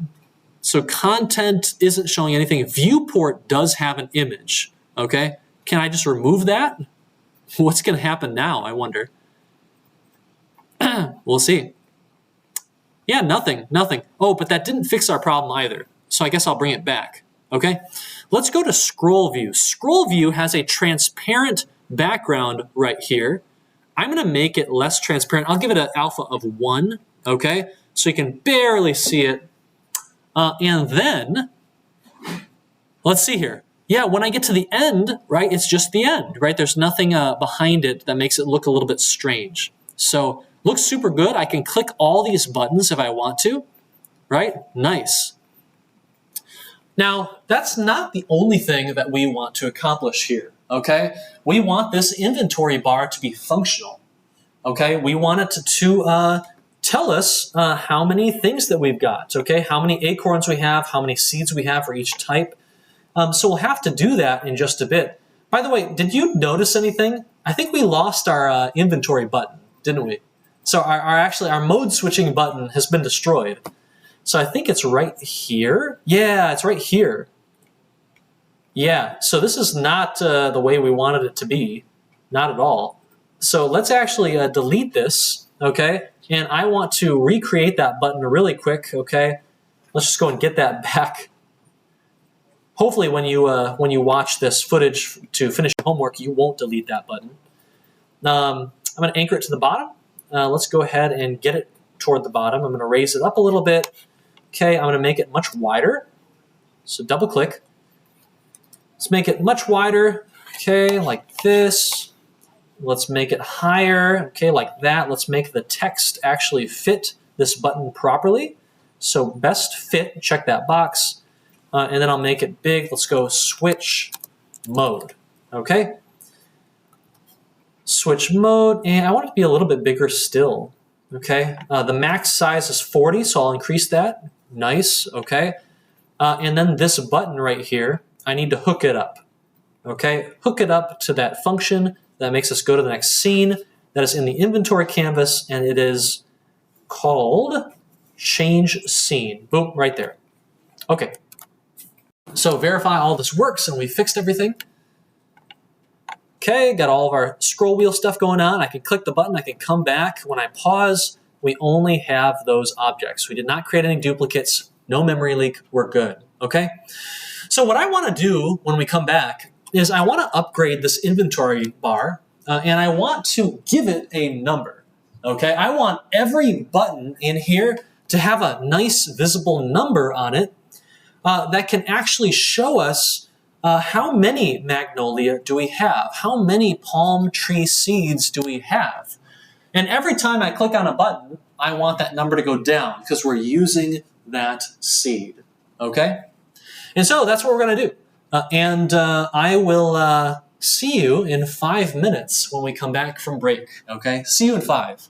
Speaker 1: So content isn't showing anything. Viewport does have an image, okay? Can I just remove that? What's going to happen now, I wonder? We'll see. Yeah, nothing. Oh, but that didn't fix our problem either. So I guess I'll bring it back, okay? Let's go to scroll view. Scroll view has a transparent background right here. I'm going to make it less transparent. I'll give it an alpha of 1, okay? So you can barely see it. And then, let's see here. Yeah, when I get to the end, right, it's just the end, right? There's nothing behind it that makes it look a little bit strange. So looks super good. I can click all these buttons if I want to, right? Nice. Now, that's not the only thing that we want to accomplish here, okay? We want this inventory bar to be functional, okay? We want it to tell us how many things that we've got, okay? How many acorns we have, how many seeds we have for each type. So we'll have to do that in just a bit. By the way, did you notice anything? I think we lost our inventory button, didn't we? So our mode switching button has been destroyed. So I think it's right here. Yeah, it's right here. Yeah, so this is not the way we wanted it to be. Not at all. So let's actually delete this, okay? And I want to recreate that button really quick, okay? Let's just go and get that back. Hopefully when you watch this footage to finish your homework, you won't delete that button. I'm going to anchor it to the bottom. Let's go ahead and get it toward the bottom. I'm going to raise it up a little bit. Okay, I'm going to make it much wider. So double click. Let's make it much wider. Okay, like this. Let's make it higher. Okay, like that. Let's make the text actually fit this button properly. So best fit, check that box. And then I'll make it big. Let's go switch mode. Okay. Switch mode, and I want it to be a little bit bigger still. Okay. The max size is 40, so I'll increase that. Nice. Okay. And then this button right here, I need to hook it up. Okay. Hook it up to that function that makes us go to the next scene that is in the inventory canvas, and it is called change scene. Boom, right there. Okay. So verify all this works and we fixed everything. Okay, got all of our scroll wheel stuff going on. I can click the button, I can come back. When I pause, we only have those objects. We did not create any duplicates, no memory leak, we're good, okay? So what I want to do when we come back is I want to upgrade this inventory bar, and I want to give it a number, okay? I want every button in here to have a nice visible number on it that can actually show us how many magnolia do we have? How many palm tree seeds do we have? And every time I click on a button, I want that number to go down because we're using that seed, okay? And so that's what we're going to do. I will see you in 5 minutes when we come back from break, okay? See you in 5.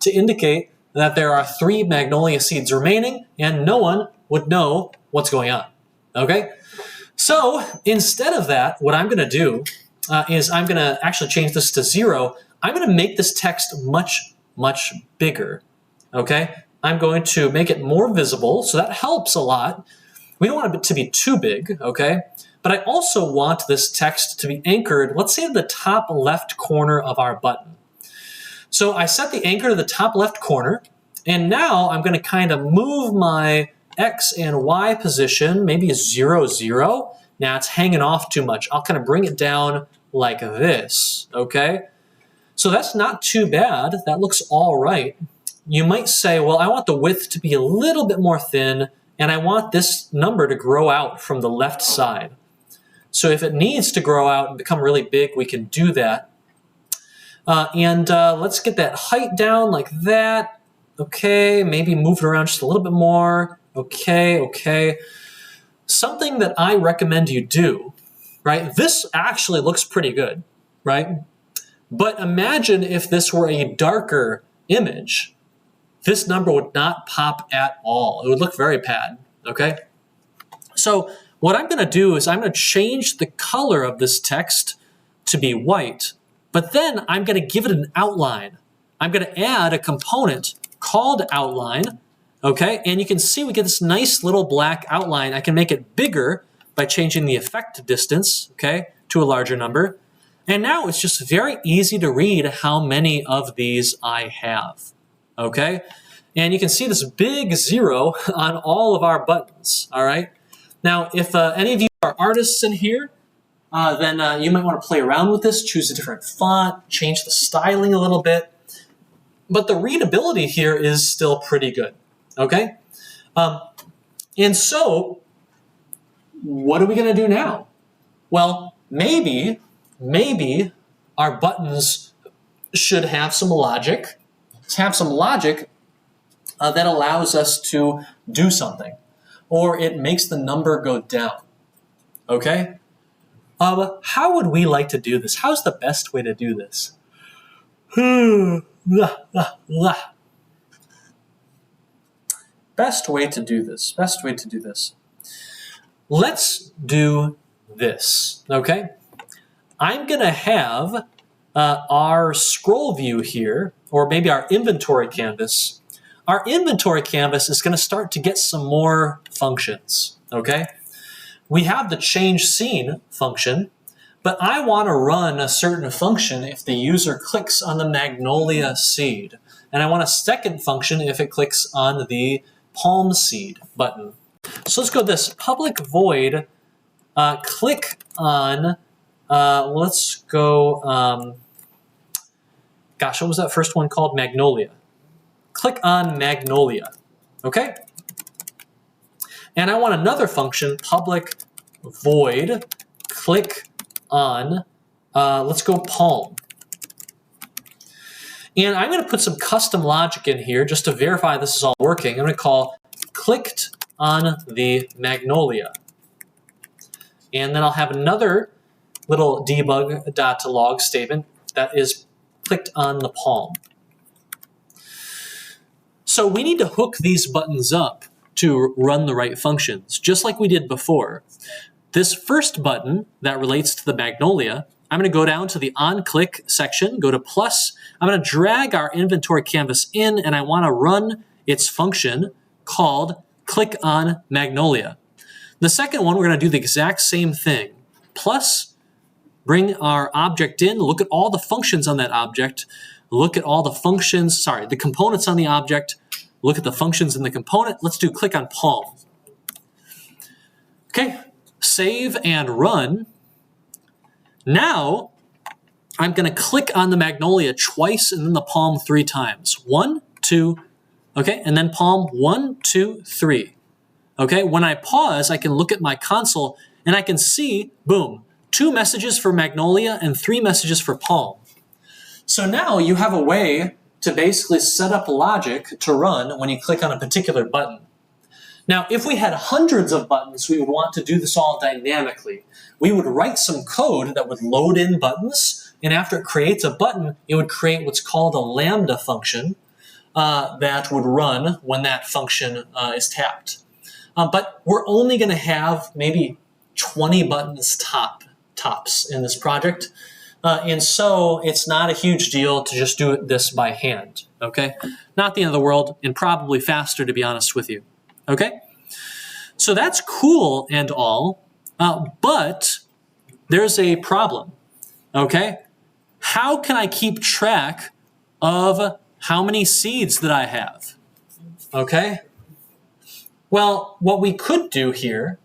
Speaker 1: to indicate that there are 3 magnolia seeds remaining and no one would know what's going on. Okay? So instead of that, what I'm going to do is I'm going to actually change this to 0. I'm going to make this text much, much bigger. Okay? I'm going to make it more visible, so that helps a lot. We don't want it to be too big, okay? But I also want this text to be anchored, let's say, to the top left corner of our button. So I set the anchor to the top left corner, and now I'm going to kind of move my X and Y position, maybe 0, 0. Now it's hanging off too much. I'll kind of bring it down like this, okay? So that's not too bad. That looks all right. You might say, well, I want the width to be a little bit more thin, and I want this number to grow out from the left side. So if it needs to grow out and become really big, we can do that. Let's get that height down like that. Okay, maybe move it around just a little bit more. Okay, okay. Something that I recommend you do, right? This actually looks pretty good, right? But imagine if this were a darker image. This number would not pop at all. It would look very bad, okay? So what I'm going to do is I'm going to change the color of this text to be white, but then I'm going to give it an outline. I'm going to add a component called outline, okay? And you can see we get this nice little black outline. I can make it bigger by changing the effect distance, okay, to a larger number. And now it's just very easy to read how many of these I have. Okay, and you can see this big 0 on all of our buttons, all right? Now, if any of you are artists in here, then you might want to play around with this, choose a different font, change the styling a little bit. But the readability here is still pretty good, okay? And so, what are we going to do now? Well, maybe our buttons should have some logic, that allows us to do something, or it makes the number go down, okay? How would we like to do this? How's the best way to do this? Best way to do this. Let's do this, okay? I'm going to have our scroll view here, or maybe our inventory canvas. Our inventory canvas is going to start to get some more functions, okay? We have the change scene function, but I want to run a certain function if the user clicks on the magnolia seed. And I want a second function if it clicks on the palm seed button. So let's go this public void click on, let's go, gosh, what was that first one called? Magnolia. Click on Magnolia, okay? And I want another function, public void click on, let's go palm. And I'm going to put some custom logic in here just to verify this is all working. I'm going to call clicked on the magnolia. And then I'll have another little debug.log statement that is clicked on the palm. So we need to hook these buttons up to run the right functions, just like we did before. This first button that relates to the magnolia, I'm going to go down to the on-click section, go to plus. I'm going to drag our inventory canvas in, and I want to run its function called click on magnolia. The second one, we're going to do the exact same thing. Plus, bring our object in, look at all the functions on that object, look at all the functions, the components on the object, look at the functions in the component. Let's do click on palm. Okay, save and run. Now, I'm going to click on the magnolia twice and then the palm 3 times. 1, 2, okay, and then palm 1, 2, 3. Okay, when I pause, I can look at my console and I can see, boom, 2 messages for magnolia and 3 messages for palm. So now you have a way to basically set up logic to run when you click on a particular button. Now, if we had hundreds of buttons, we would want to do this all dynamically. We would write some code that would load in buttons, and after it creates a button, it would create what's called a lambda function, that would run when that function is tapped. But we're only going to have maybe 20 buttons tops in this project. And so it's not a huge deal to just do this by hand, okay? Not the end of the world, and probably faster, to be honest with you, okay? So that's cool and all, but there's a problem, okay? How can I keep track of how many seeds that I have, okay? Well, what we could do here,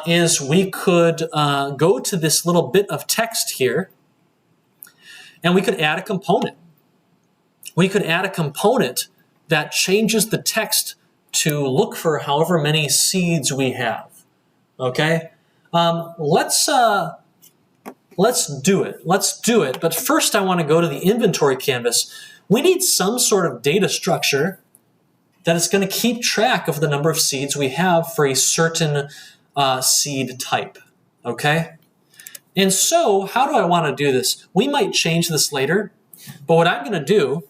Speaker 1: is we could go to this little bit of text here, and we could add a component. We could add a component that changes the text to look for however many seeds we have. Okay, let's do it. But first, I want to go to the inventory canvas. We need some sort of data structure that is going to keep track of the number of seeds we have for a certain seed type, okay? And so, how do I want to do this? We might change this later, but what I'm going to do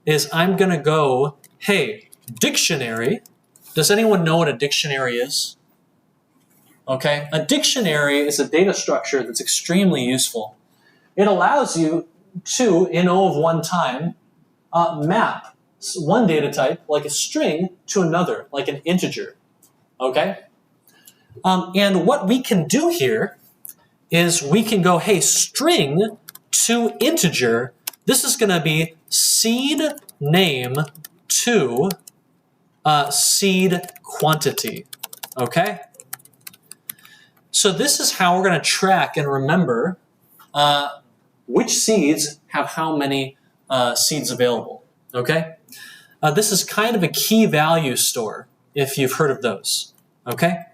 Speaker 1: is I'm going to go, hey, dictionary. Does anyone know what a dictionary is? Okay, a dictionary is a data structure that's extremely useful. It allows you to, in O of one time, map one data type, like a string, to another, like an integer, okay? And what we can do here is we can go, hey, string to integer. This is going to be seed name to seed quantity, okay? So this is how we're going to track and remember which seeds have how many seeds available, okay? This is kind of a key value store, if you've heard of those, okay?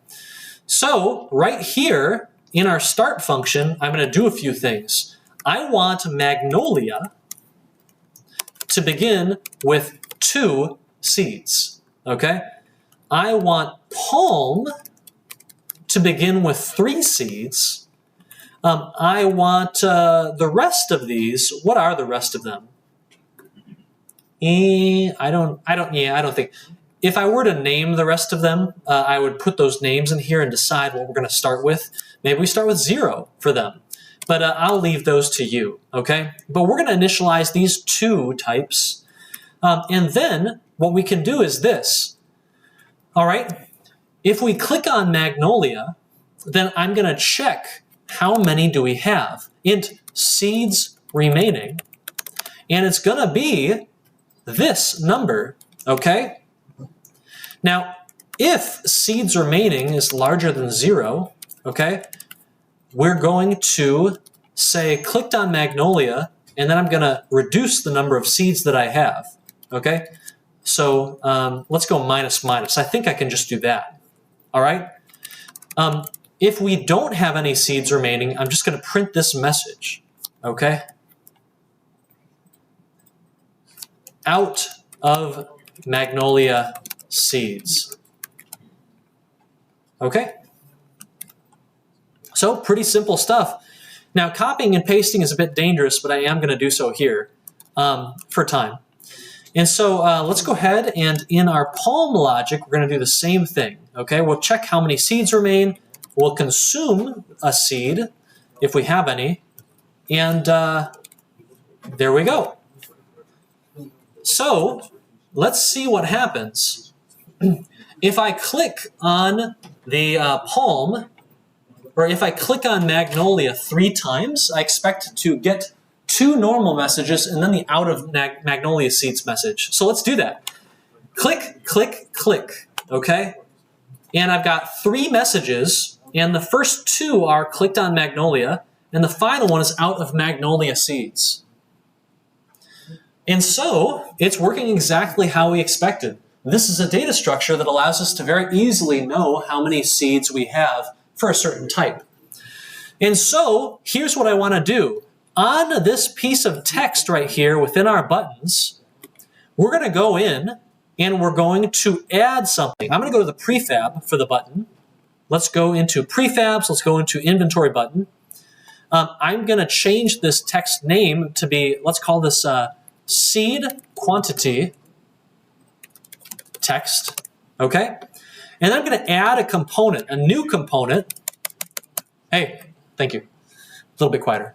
Speaker 1: So right here in our start function, I'm going to do a few things. I want Magnolia to begin with 2 seeds, okay? I want Palm to begin with 3 seeds. I want the rest of these. What are the rest of them? I don't think. If I were to name the rest of them, I would put those names in here and decide what we're going to start with. Maybe we start with 0 for them. But I'll leave those to you, okay? But we're going to initialize these 2 types. And then what we can do is this. All right? If we click on Magnolia, then I'm going to check how many do we have. Int seeds remaining. And it's going to be this number, okay? Now, if seeds remaining is larger than 0, okay, we're going to say clicked on Magnolia, and then I'm going to reduce the number of seeds that I have, okay? So let's go minus minus. I think I can just do that, all right? If we don't have any seeds remaining, I'm just going to print this message, okay? Out of Magnolia seeds. Okay? So, pretty simple stuff. Now, copying and pasting is a bit dangerous, but I am going to do so here for time. And so, let's go ahead and in our Palm logic, we're going to do the same thing. Okay? We'll check how many seeds remain. We'll consume a seed, if we have any. And there we go. So, let's see what happens. If I click on the Palm, or if I click on Magnolia 3 times, I expect to get 2 normal messages and then the out of Magnolia seeds message. So let's do that. Click, click, click, okay? And I've got 3 messages, and the first 2 are clicked on Magnolia, and the final one is out of Magnolia seeds. And so, it's working exactly how we expected. This is a data structure that allows us to very easily know how many seeds we have for a certain type. And so, here's what I want to do. On this piece of text right here within our buttons, we're going to go in and we're going to add something. I'm going to go to the prefab for the button. Let's go into prefabs. Let's go into inventory button. I'm going to change this text name to be, let's call this seed quantity text, okay? And I'm going to add a component, a new component. Hey, thank you. A little bit quieter.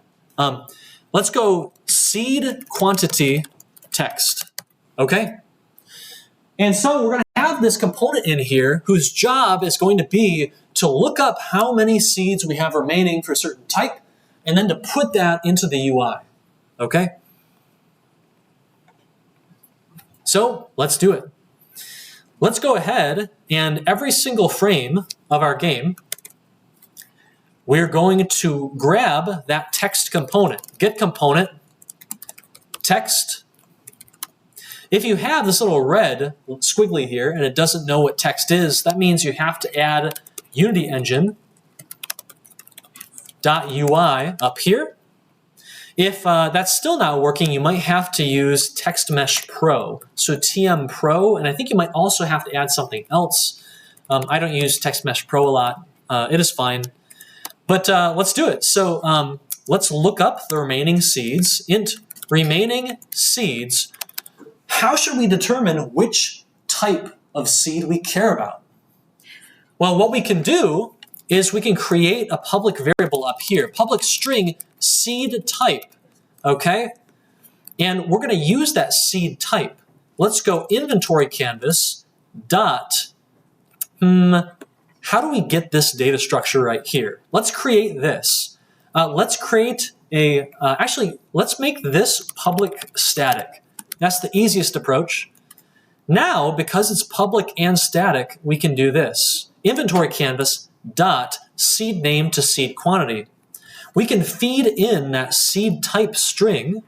Speaker 1: Let's go seed quantity text, okay? And so we're going to have this component in here whose job is going to be to look up how many seeds we have remaining for a certain type and then to put that into the UI, okay? So let's do it. Let's go ahead and every single frame of our game, we're going to grab that text component. Get component, text. If you have this little red squiggly here and it doesn't know what text is, that means you have to add Unity Engine .ui up here. If that's still not working, you might have to use Text Mesh Pro. So TM Pro, and I think you might also have to add something else. I don't use Text Mesh Pro a lot. It is fine. But let's do it. So let's look up the remaining seeds. Int remaining seeds. How should we determine which type of seed we care about? Well, what we can do is we can create a public variable up here, public string seed type, okay? And we're going to use that seed type. Let's go inventory canvas dot, how do we get this data structure right here? Let's create this. Let's create a, actually, let's make this public static. That's the easiest approach. Now, because it's public and static, we can do this. Inventory canvas dot seed name to seed quantity. We can feed in that seed type string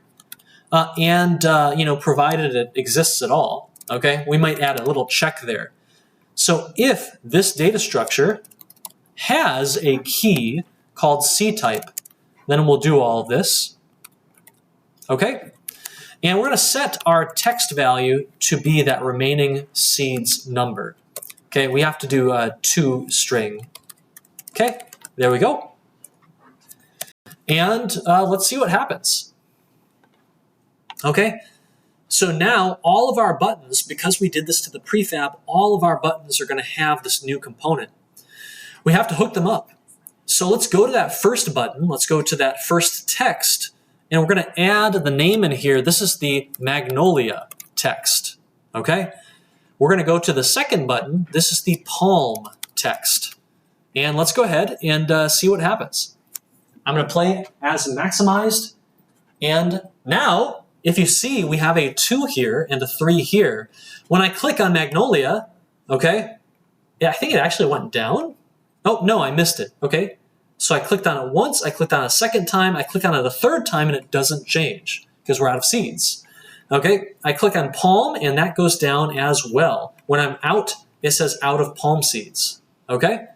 Speaker 1: provided it exists at all, okay? We might add a little check there. So if this data structure has a key called seed type, then we'll do all of this, okay? And we're going to set our text value to be that remaining seeds number. Okay, we have to do a toString. Okay, there we go. And let's see what happens. Okay, so now all of our buttons, because we did this to the prefab, all of our buttons are going to have this new component. We have to hook them up. So let's go to that first button. Let's go to that first text. And we're going to add the name in here. This is the Magnolia text, okay? We're going to go to the second button. This is the Palm text. And let's go ahead and see what happens. I'm going to play as maximized. And now, if you see, we have a 2 here and a 3 here. When I click on Magnolia, okay, yeah, I think it actually went down. Oh, no, I missed it, okay? So I clicked on it once, I clicked on it a second time, I click on it a third time, and it doesn't change because we're out of seeds. Okay, I click on Palm, and that goes down as well. When I'm out, it says out of palm seeds. Okay,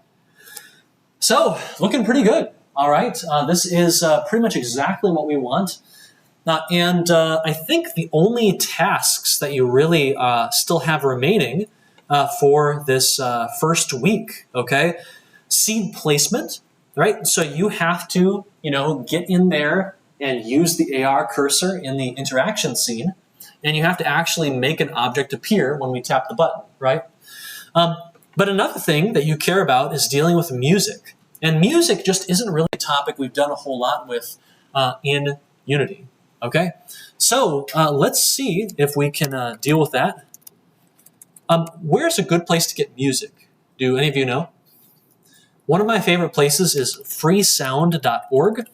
Speaker 1: so looking pretty good. All right, this is pretty much exactly what we want. I think the only tasks that you really still have remaining for this first week, okay, seed placement. Right, so you have to, get in there and use the AR cursor in the interaction scene, and you have to actually make an object appear when we tap the button, right? But another thing that you care about is dealing with music, and music just isn't really a topic we've done a whole lot with in Unity. Okay, so let's see if we can deal with that. Where's a good place to get music? Do any of you know? One of my favorite places is freesound.org.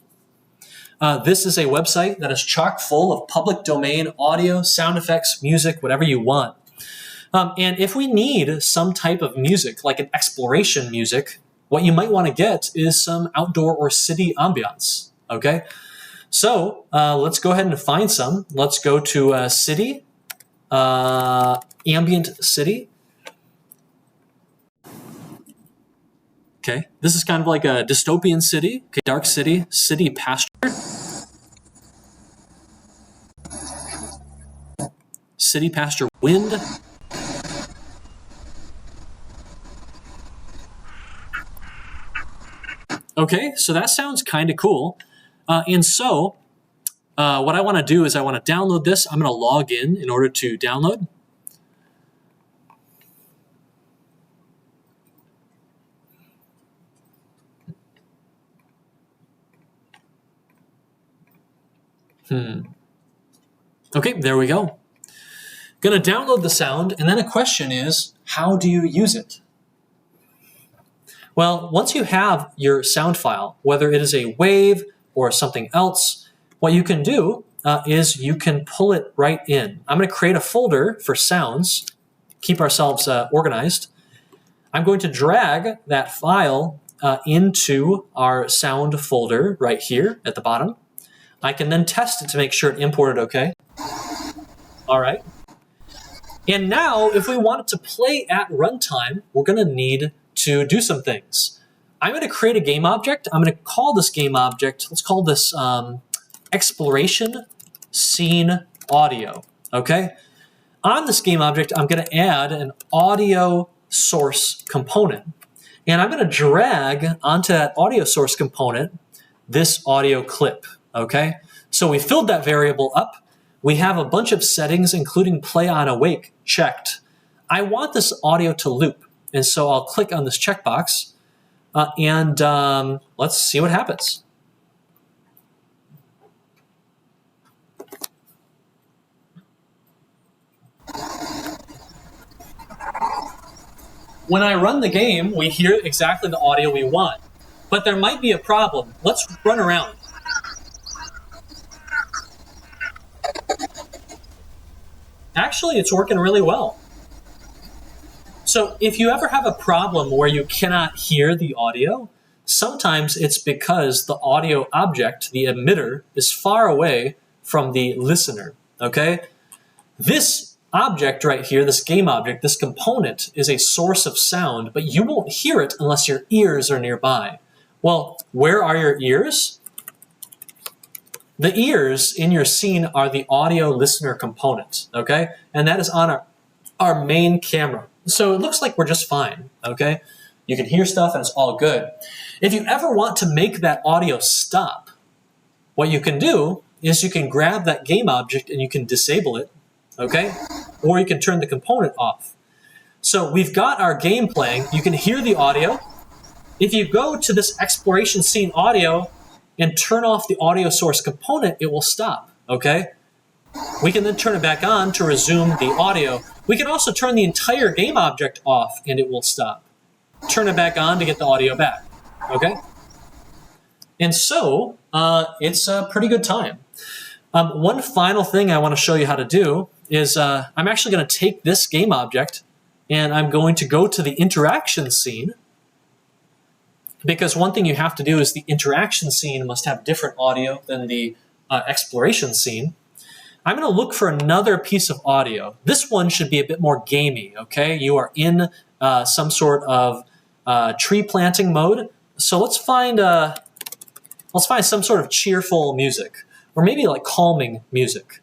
Speaker 1: This is a website that is chock full of public domain audio, sound effects, music, whatever you want. And if we need some type of music, like an exploration music, what you might want to get is some outdoor or city ambiance, okay? So let's go ahead and find some. Let's go to city, ambient city. Okay, this is kind of like a dystopian city. Okay, dark city, city pasture. City pasture wind. Okay, so that sounds kind of cool. And so what I want to do is I want to download this. I'm going to log in order to download. Okay, there we go. Going to download the sound, and then a question is, how do you use it? Well, once you have your sound file, whether it is a wave or something else, what you can do is you can pull it right in. I'm going to create a folder for sounds, keep ourselves organized. I'm going to drag that file into our sound folder right here at the bottom. I can then test it to make sure it imported okay. All right. And now, if we want it to play at runtime, we're going to need to do some things. I'm going to create a game object. I'm going to call this game object, let's call this exploration scene audio, okay? On this game object, I'm going to add an audio source component. And I'm going to drag onto that audio source component this audio clip, okay? So we filled that variable up. We have a bunch of settings, including play on awake, checked. I want this audio to loop, and so I'll click on this checkbox, and let's see what happens. When I run the game, we hear exactly the audio we want, but there might be a problem. Let's run around. Actually, it's working really well. So if you ever have a problem where you cannot hear the audio, sometimes it's because the audio object, the emitter, is far away from the listener, okay? This object right here, this game object, this component is a source of sound, but you won't hear it unless your ears are nearby. Well, where are your ears? The ears in your scene are the audio listener component, okay? And that is on our main camera. So it looks like we're just fine, okay? You can hear stuff and it's all good. If you ever want to make that audio stop, what you can do is you can grab that game object and you can disable it, okay? Or you can turn the component off. So we've got our game playing. You can hear the audio. If you go to this exploration scene audio and turn off the audio source component, it will stop, okay? We can then turn it back on to resume the audio. We can also turn the entire game object off and it will stop. Turn it back on to get the audio back, okay? And so, it's a pretty good time. One final thing I want to show you how to do is I'm actually going to take this game object and I'm going to go to the interaction scene, because one thing you have to do is the interaction scene must have different audio than the exploration scene. I'm going to look for another piece of audio. This one should be a bit more gamey, okay? You are in some sort of tree planting mode. So let's find some sort of cheerful music, or maybe like calming music.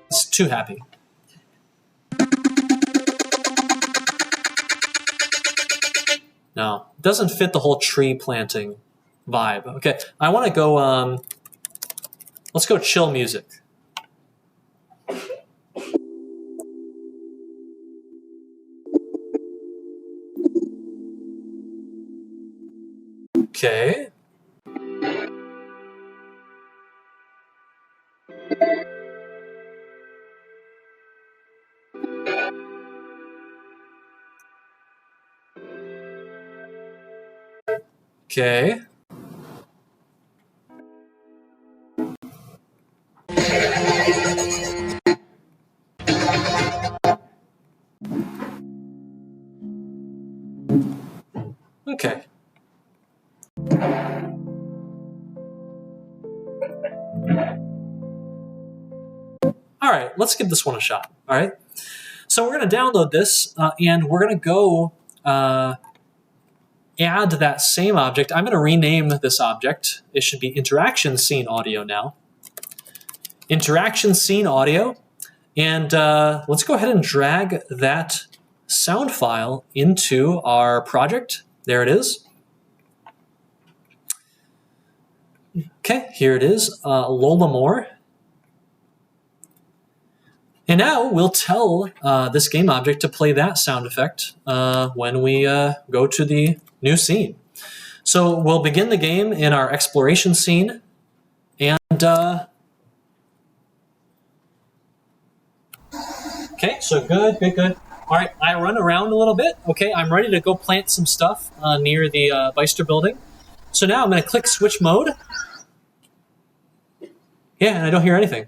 Speaker 1: It's too happy. No, it doesn't fit the whole tree planting vibe. Okay, I want to go, let's go chill music. Okay. Okay. Okay. All right, let's give this one a shot. All right. So we're going to download this and we're going to go add that same object. I'm going to rename this object. It should be interaction scene audio now. Interaction scene audio. And let's go ahead and drag that sound file into our project. There it is. Okay, here it is, Lola Moore. And now we'll tell this game object to play that sound effect when we go to the new scene. So we'll begin the game in our exploration scene, and okay, so good. All right, I run around a little bit. Okay, I'm ready to go plant some stuff near the Beister building. So now I'm going to click switch mode. Yeah, and I don't hear anything.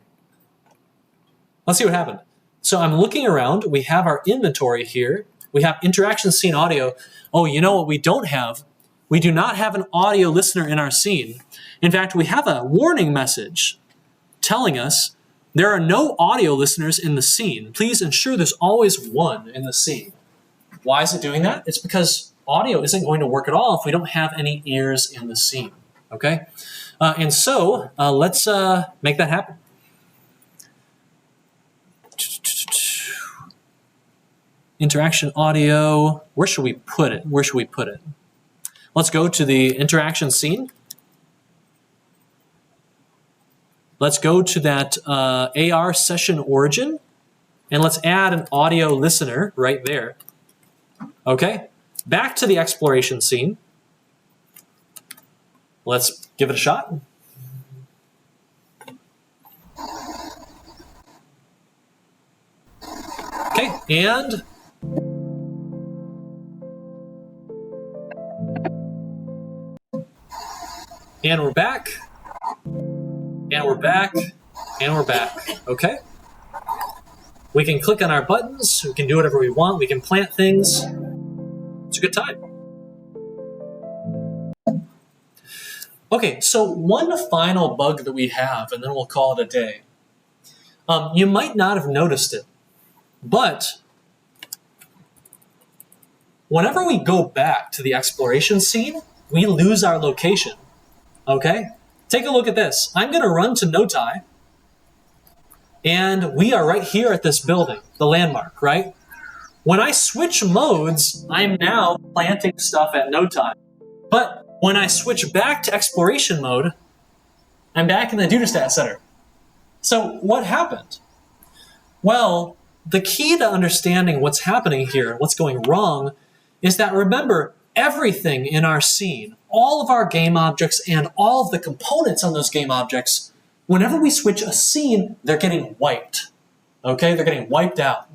Speaker 1: Let's see what happened. So I'm looking around. We have our inventory here. We have interaction scene audio. Oh, you know what we don't have? We do not have an audio listener in our scene. In fact, we have a warning message telling us there are no audio listeners in the scene. Please ensure there's always one in the scene. Why is it doing that? It's because audio isn't going to work at all if we don't have any ears in the scene. Okay? And so let's make that happen. Interaction audio. Where should we put it? Let's go to the interaction scene. Let's go to that AR session origin, and let's add an audio listener right there. Okay, back to the exploration scene. Let's give it a shot. Okay, and we're back. And we're back. And we're back. Okay? We can click on our buttons. We can do whatever we want. We can plant things. It's a good time. Okay, so one final bug that we have, and then we'll call it a day. You might not have noticed it, but whenever we go back to the exploration scene, we lose our location. Okay? Take a look at this. I'm going to run to Notai, and we are right here at this building, the landmark, right? When I switch modes, I'm now planting stuff at Notai. But when I switch back to exploration mode, I'm back in the Dudastat Center. So what happened? Well, the key to understanding what's happening here, what's going wrong, is that remember, everything in our scene, all of our game objects and all of the components on those game objects, whenever we switch a scene, they're getting wiped. Okay? They're getting wiped out.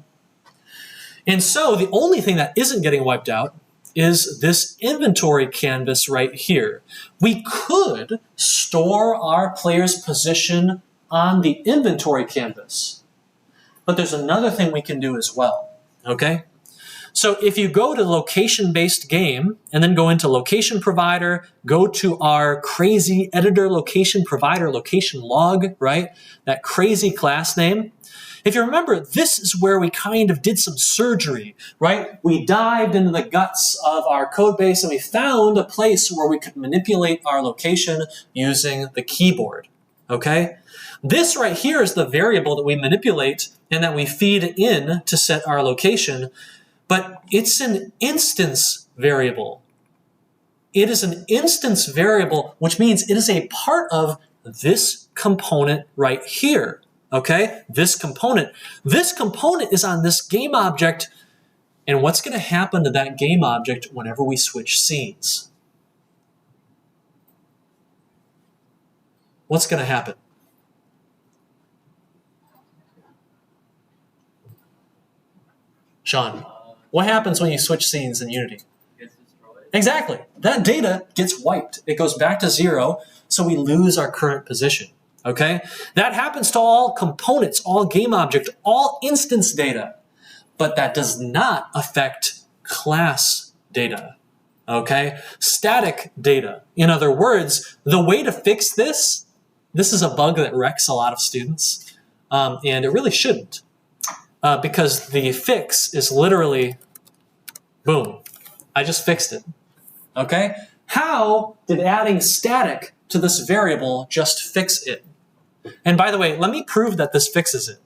Speaker 1: And so the only thing that isn't getting wiped out is this inventory canvas right here. We could store our player's position on the inventory canvas, but there's another thing we can do as well. Okay? So if you go to location-based game and then go into location provider, go to our crazy editor location provider location log, right? That crazy class name. If you remember, this is where we kind of did some surgery, right? We dived into the guts of our code base and we found a place where we could manipulate our location using the keyboard, okay? This right here is the variable that we manipulate and that we feed in to set our location. But it's an instance variable. It is an instance variable, which means it is a part of this component right here. Okay? This component. This component is on this game object. And what's going to happen to that game object whenever we switch scenes? What's going to happen? Sean. What happens when you switch scenes in Unity? Exactly. That data gets wiped. It goes back to 0, so we lose our current position. Okay? That happens to all components, all game object, all instance data. But that does not affect class data. Okay? Static data. In other words, the way to fix this is a bug that wrecks a lot of students, and it really shouldn't. Because the fix is literally, boom, I just fixed it, okay? How did adding static to this variable just fix it? And by the way, let me prove that this fixes it.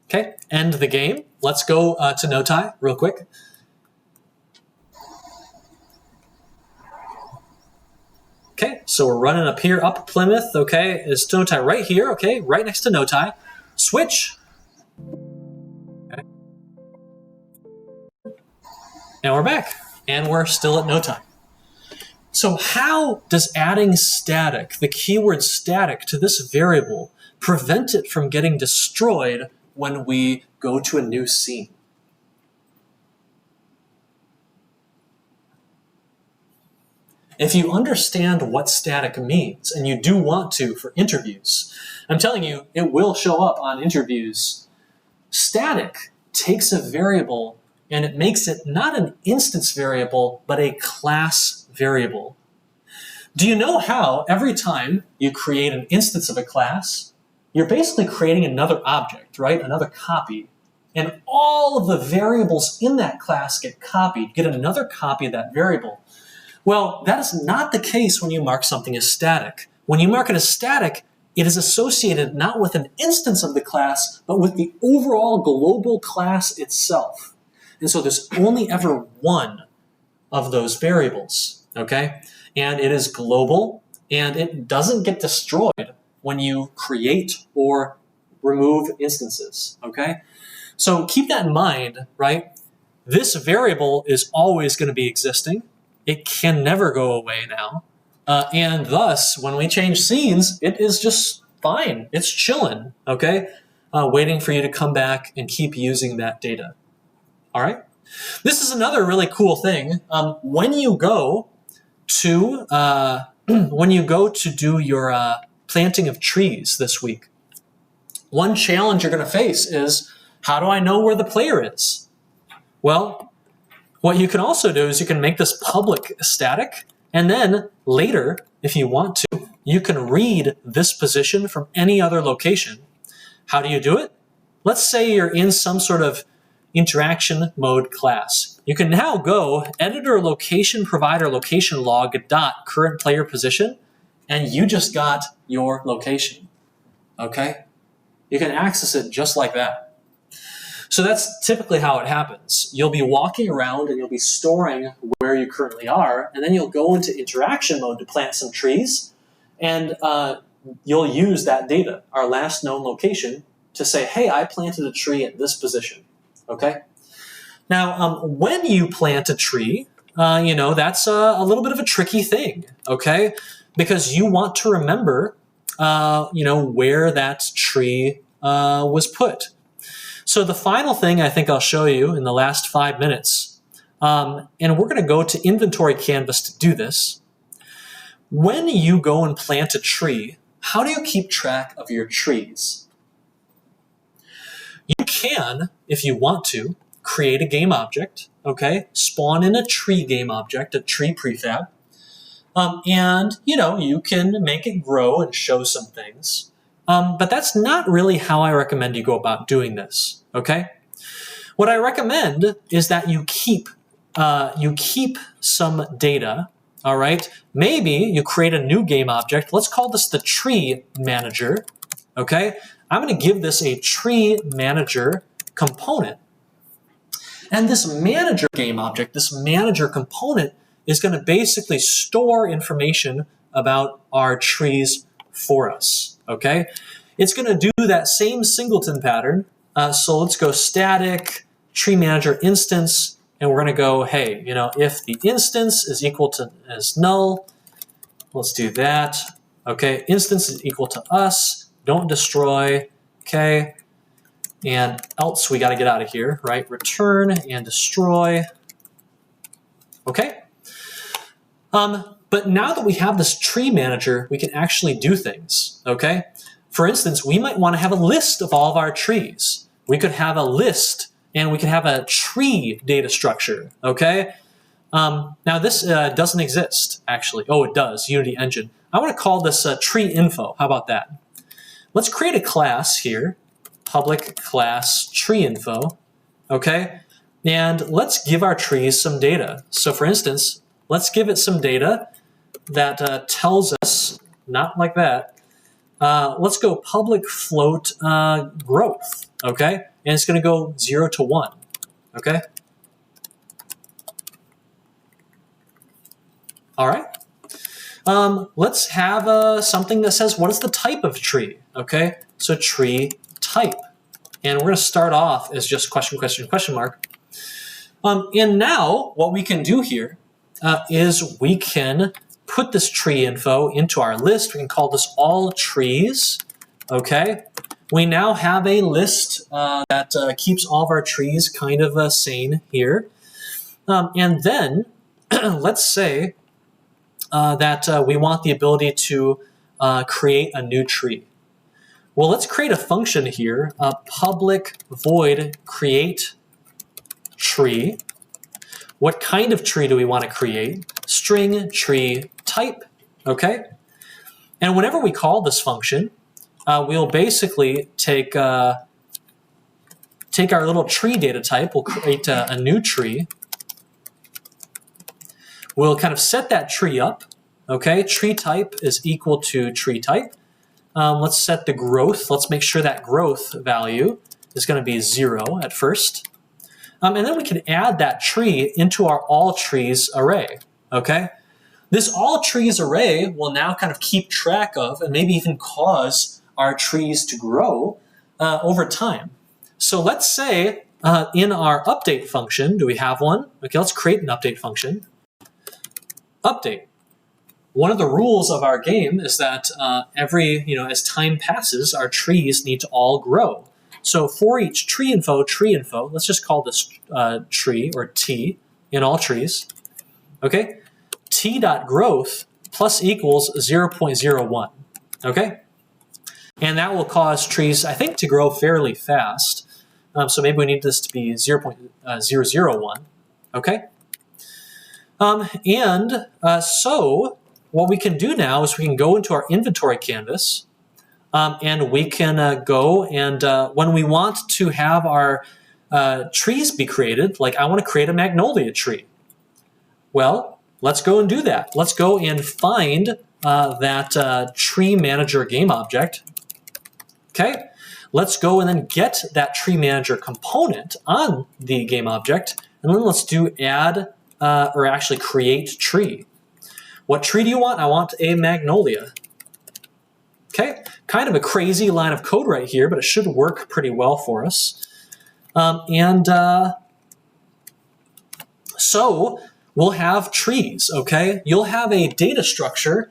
Speaker 1: Okay, end the game. Let's go to Notai real quick. Okay, so we're running up here, up Plymouth, okay, is Notai right here, okay, right next to Notai. Switch. Okay. And we're back, and we're still at Notai. So how does adding static, the keyword static, to this variable prevent it from getting destroyed when we go to a new scene? If you understand what static means, and you do want to for interviews, I'm telling you, it will show up on interviews. Static takes a variable and it makes it not an instance variable, but a class variable. Do you know how every time you create an instance of a class, you're basically creating another object, right? Another copy. And all of the variables in that class get copied, get another copy of that variable. Well, that is not the case when you mark something as static. When you mark it as static, it is associated not with an instance of the class, but with the overall global class itself. And so there's only ever one of those variables, okay? And it is global, and it doesn't get destroyed when you create or remove instances, okay? So keep that in mind, right? This variable is always going to be existing. It can never go away now. And thus, when we change scenes, it is just fine. It's chilling, okay? Waiting for you to come back and keep using that data. All right? This is another really cool thing. When you go to do your planting of trees this week, one challenge you're going to face is, how do I know where the player is? Well, what you can also do is you can make this public static, and then later, if you want to, you can read this position from any other location. How do you do it? Let's say you're in some sort of interaction mode class. You can now go editor location provider location log dot current player position, and you just got your location. Okay? You can access it just like that. So that's typically how it happens. You'll be walking around and you'll be storing where you currently are, and then you'll go into interaction mode to plant some trees, and you'll use that data, our last known location, to say, hey, I planted a tree at this position, okay? Now, when you plant a tree, that's a little bit of a tricky thing, okay? Because you want to remember, where that tree was put. So the final thing I think I'll show you in the last 5 minutes, and we're going to go to inventory canvas to do this. When you go and plant a tree, how do you keep track of your trees? You can, if you want to, create a game object, okay? Spawn in a tree game object, a tree prefab, and you can make it grow and show some things. But that's not really how I recommend you go about doing this, okay? What I recommend is that you keep some data, all right? Maybe you create a new game object. Let's call this the tree manager, okay? I'm going to give this a tree manager component. And this manager game object, this manager component, is going to basically store information about our trees for us, okay? It's going to do that same singleton pattern. So let's go static, tree manager instance, and we're going to go, hey, if the instance is equal to as null, let's do that. Okay, instance is equal to us, don't destroy, okay? And else we got to get out of here, right? Return and destroy, okay? But now that we have this tree manager, we can actually do things, okay? For instance, we might want to have a list of all of our trees. We could have a list, and we could have a tree data structure, okay? Now this doesn't exist, actually. Oh, it does, Unity Engine. I want to call this tree info. How about that? Let's create a class here, public class tree info, okay? And let's give our trees some data. So for instance, let's give it some data that tells us, not like that, let's go public float growth, okay? And it's going to go 0 to 1, okay? All right. Let's have something that says, what is the type of tree? Okay, so tree type. And we're going to start off as just question, question, question mark. And now what we can do here is we can put this tree info into our list. We can call this all trees. Okay, we now have a list that keeps all of our trees kind of sane here. And then let's say that we want the ability to create a new tree. Well, let's create a function here, public void create tree. What kind of tree do we want to create? String tree type, okay? And whenever we call this function, we'll basically take our little tree data type, we'll create a new tree. We'll kind of set that tree up, okay? Tree type is equal to tree type. Let's set the growth. Let's make sure that growth value is going to be 0 at first. And then we can add that tree into our all trees array, okay? This all trees array will now kind of keep track of and maybe even cause our trees to grow over time. So let's say in our update function, do we have one? Okay, let's create an update function. Update. One of the rules of our game is that as time passes, our trees need to all grow. So for each tree info, let's just call this tree or T in all trees. Okay, T.growth plus equals 0.01. Okay, and that will cause trees, I think, to grow fairly fast. So maybe we need this to be 0.001. Okay, so what we can do now is we can go into our inventory canvas and we can go and when we want to have our trees be created, like I want to create a magnolia tree. Well, let's go and do that. Let's go and find that tree manager game object. Okay, let's go and then get that tree manager component on the game object, and then let's do add or actually create tree. What tree do you want? I want a magnolia. Okay, kind of a crazy line of code right here, but it should work pretty well for us. So we'll have trees, okay? You'll have a data structure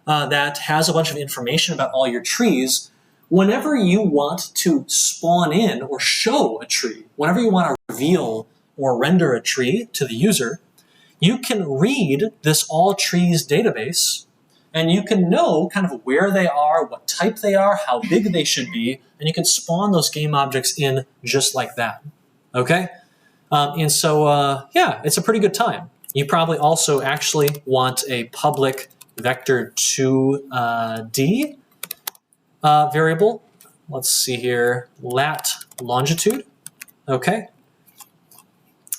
Speaker 1: that has a bunch of information about all your trees. Whenever you want to spawn in or show a tree, whenever you want to reveal or render a tree to the user, you can read this all trees database, and you can know kind of where they are, what type they are, how big they should be, and you can spawn those game objects in just like that, okay? Yeah, it's a pretty good time. You probably also actually want a public vector2d variable. Let's see here, lat longitude, okay?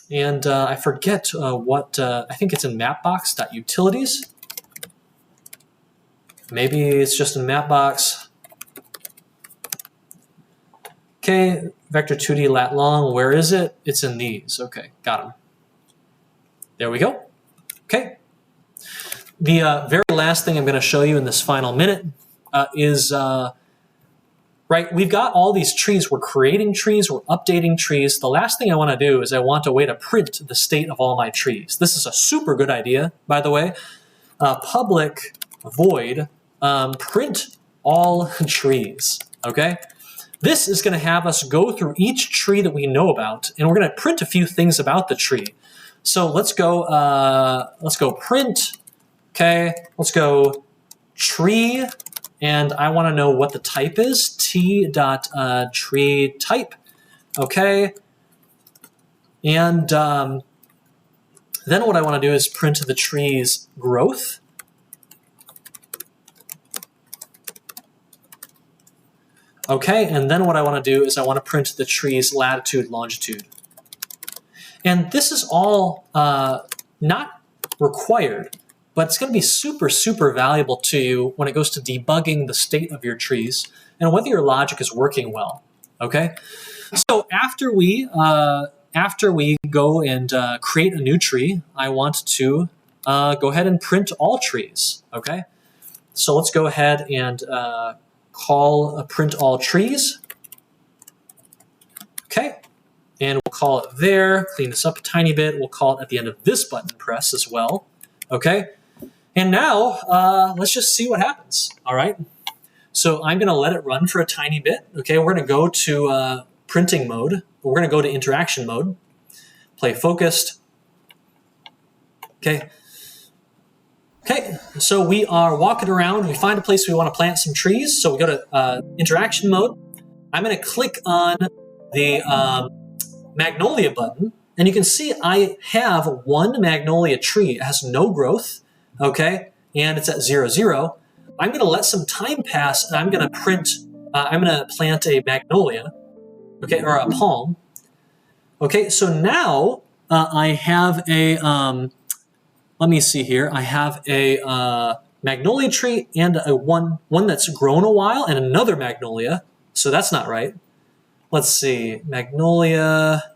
Speaker 1: And I forget I think it's in mapbox.utilities. Maybe it's just in mapbox. Okay, vector2d lat long, where is it? It's in these. Okay, got them. There we go. Okay. The very last thing I'm going to show you in this final minute is right, we've got all these trees. We're creating trees. We're updating trees. The last thing I want to do is I want a way to print the state of all my trees. This is a super good idea, by the way. Public void print all trees, okay? This is going to have us go through each tree that we know about, and we're going to print a few things about the tree. So let's go print, okay? Let's go tree. And I want to know what the type is, t.tree type, okay? And then what I want to do is print the tree's growth. Okay, and then what I want to do is I want to print the tree's latitude, longitude. And this is all not required, but it's going to be super, super valuable to you when it goes to debugging the state of your trees and whether your logic is working well, okay? So after we go and create a new tree, I want to go ahead and print all trees, okay? So let's go ahead and call print all trees, okay? And we'll call it there, clean this up a tiny bit. We'll call it at the end of this button press as well, okay? And now, let's just see what happens, all right? So I'm gonna let it run for a tiny bit, okay? We're gonna go to printing mode. We're gonna go to interaction mode, play focused, okay? Okay, so we are walking around. We find a place we want to plant some trees. So we go to interaction mode. I'm going to click on the magnolia button. And you can see I have one magnolia tree. It has no growth, okay? And it's at 0, 0. I'm going to let some time pass. And I'm going to plant a magnolia, okay, or a palm. Okay, so now I have a... let me see here. I have a magnolia tree and one that's grown a while and another magnolia. So that's not right. Let's see. Magnolia.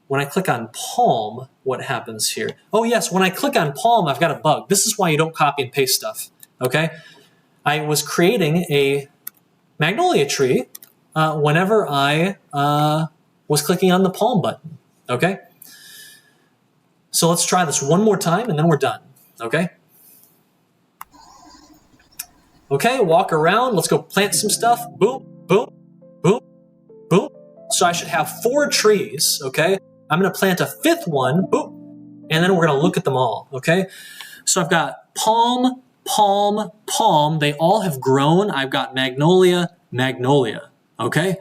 Speaker 1: When I click on palm, what happens here? Oh, yes. When I click on palm, I've got a bug. This is why you don't copy and paste stuff. Okay? I was creating a magnolia tree whenever I was clicking on the palm button. Okay? So let's try this one more time, and then we're done, okay? Okay, walk around. Let's go plant some stuff. Boom, boom, boom, boom. So I should have 4 trees, okay? I'm going to plant a 5th one, boom, and then we're going to look at them all, okay? So I've got palm, palm, palm. They all have grown. I've got magnolia, magnolia, okay?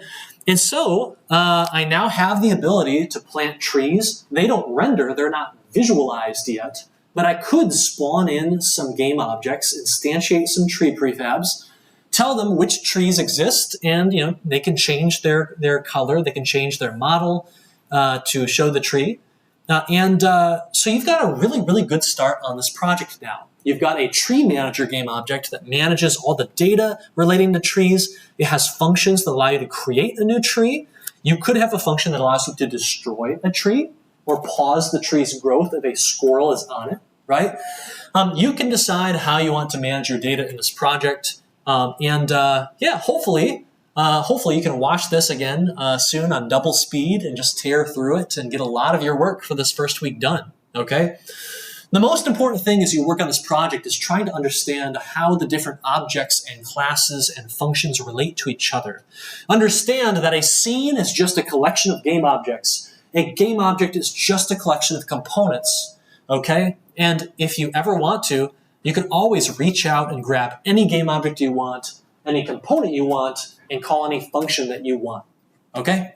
Speaker 1: And so I now have the ability to plant trees. They don't render. They're not visualized yet, but I could spawn in some game objects, instantiate some tree prefabs, tell them which trees exist, and they can change their color, they can change their model to show the tree. So you've got a really, really good start on this project now. You've got a tree manager game object that manages all the data relating to trees. It has functions that allow you to create a new tree. You could have a function that allows you to destroy a tree or pause the tree's growth if a squirrel is on it, right? You can decide how you want to manage your data in this project. Hopefully you can watch this again soon on double speed and just tear through it and get a lot of your work for this first week done, okay? The most important thing as you work on this project is trying to understand how the different objects and classes and functions relate to each other. Understand that a scene is just a collection of game objects. A game object is just a collection of components, okay? And if you ever want to, you can always reach out and grab any game object you want, any component you want, and call any function that you want, okay?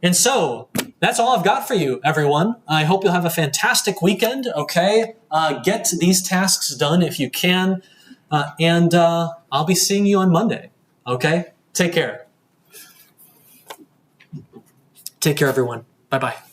Speaker 1: And so that's all I've got for you, everyone. I hope you'll have a fantastic weekend, okay? Get these tasks done if you can, and I'll be seeing you on Monday, okay? Take care. Take care, everyone. Bye-bye.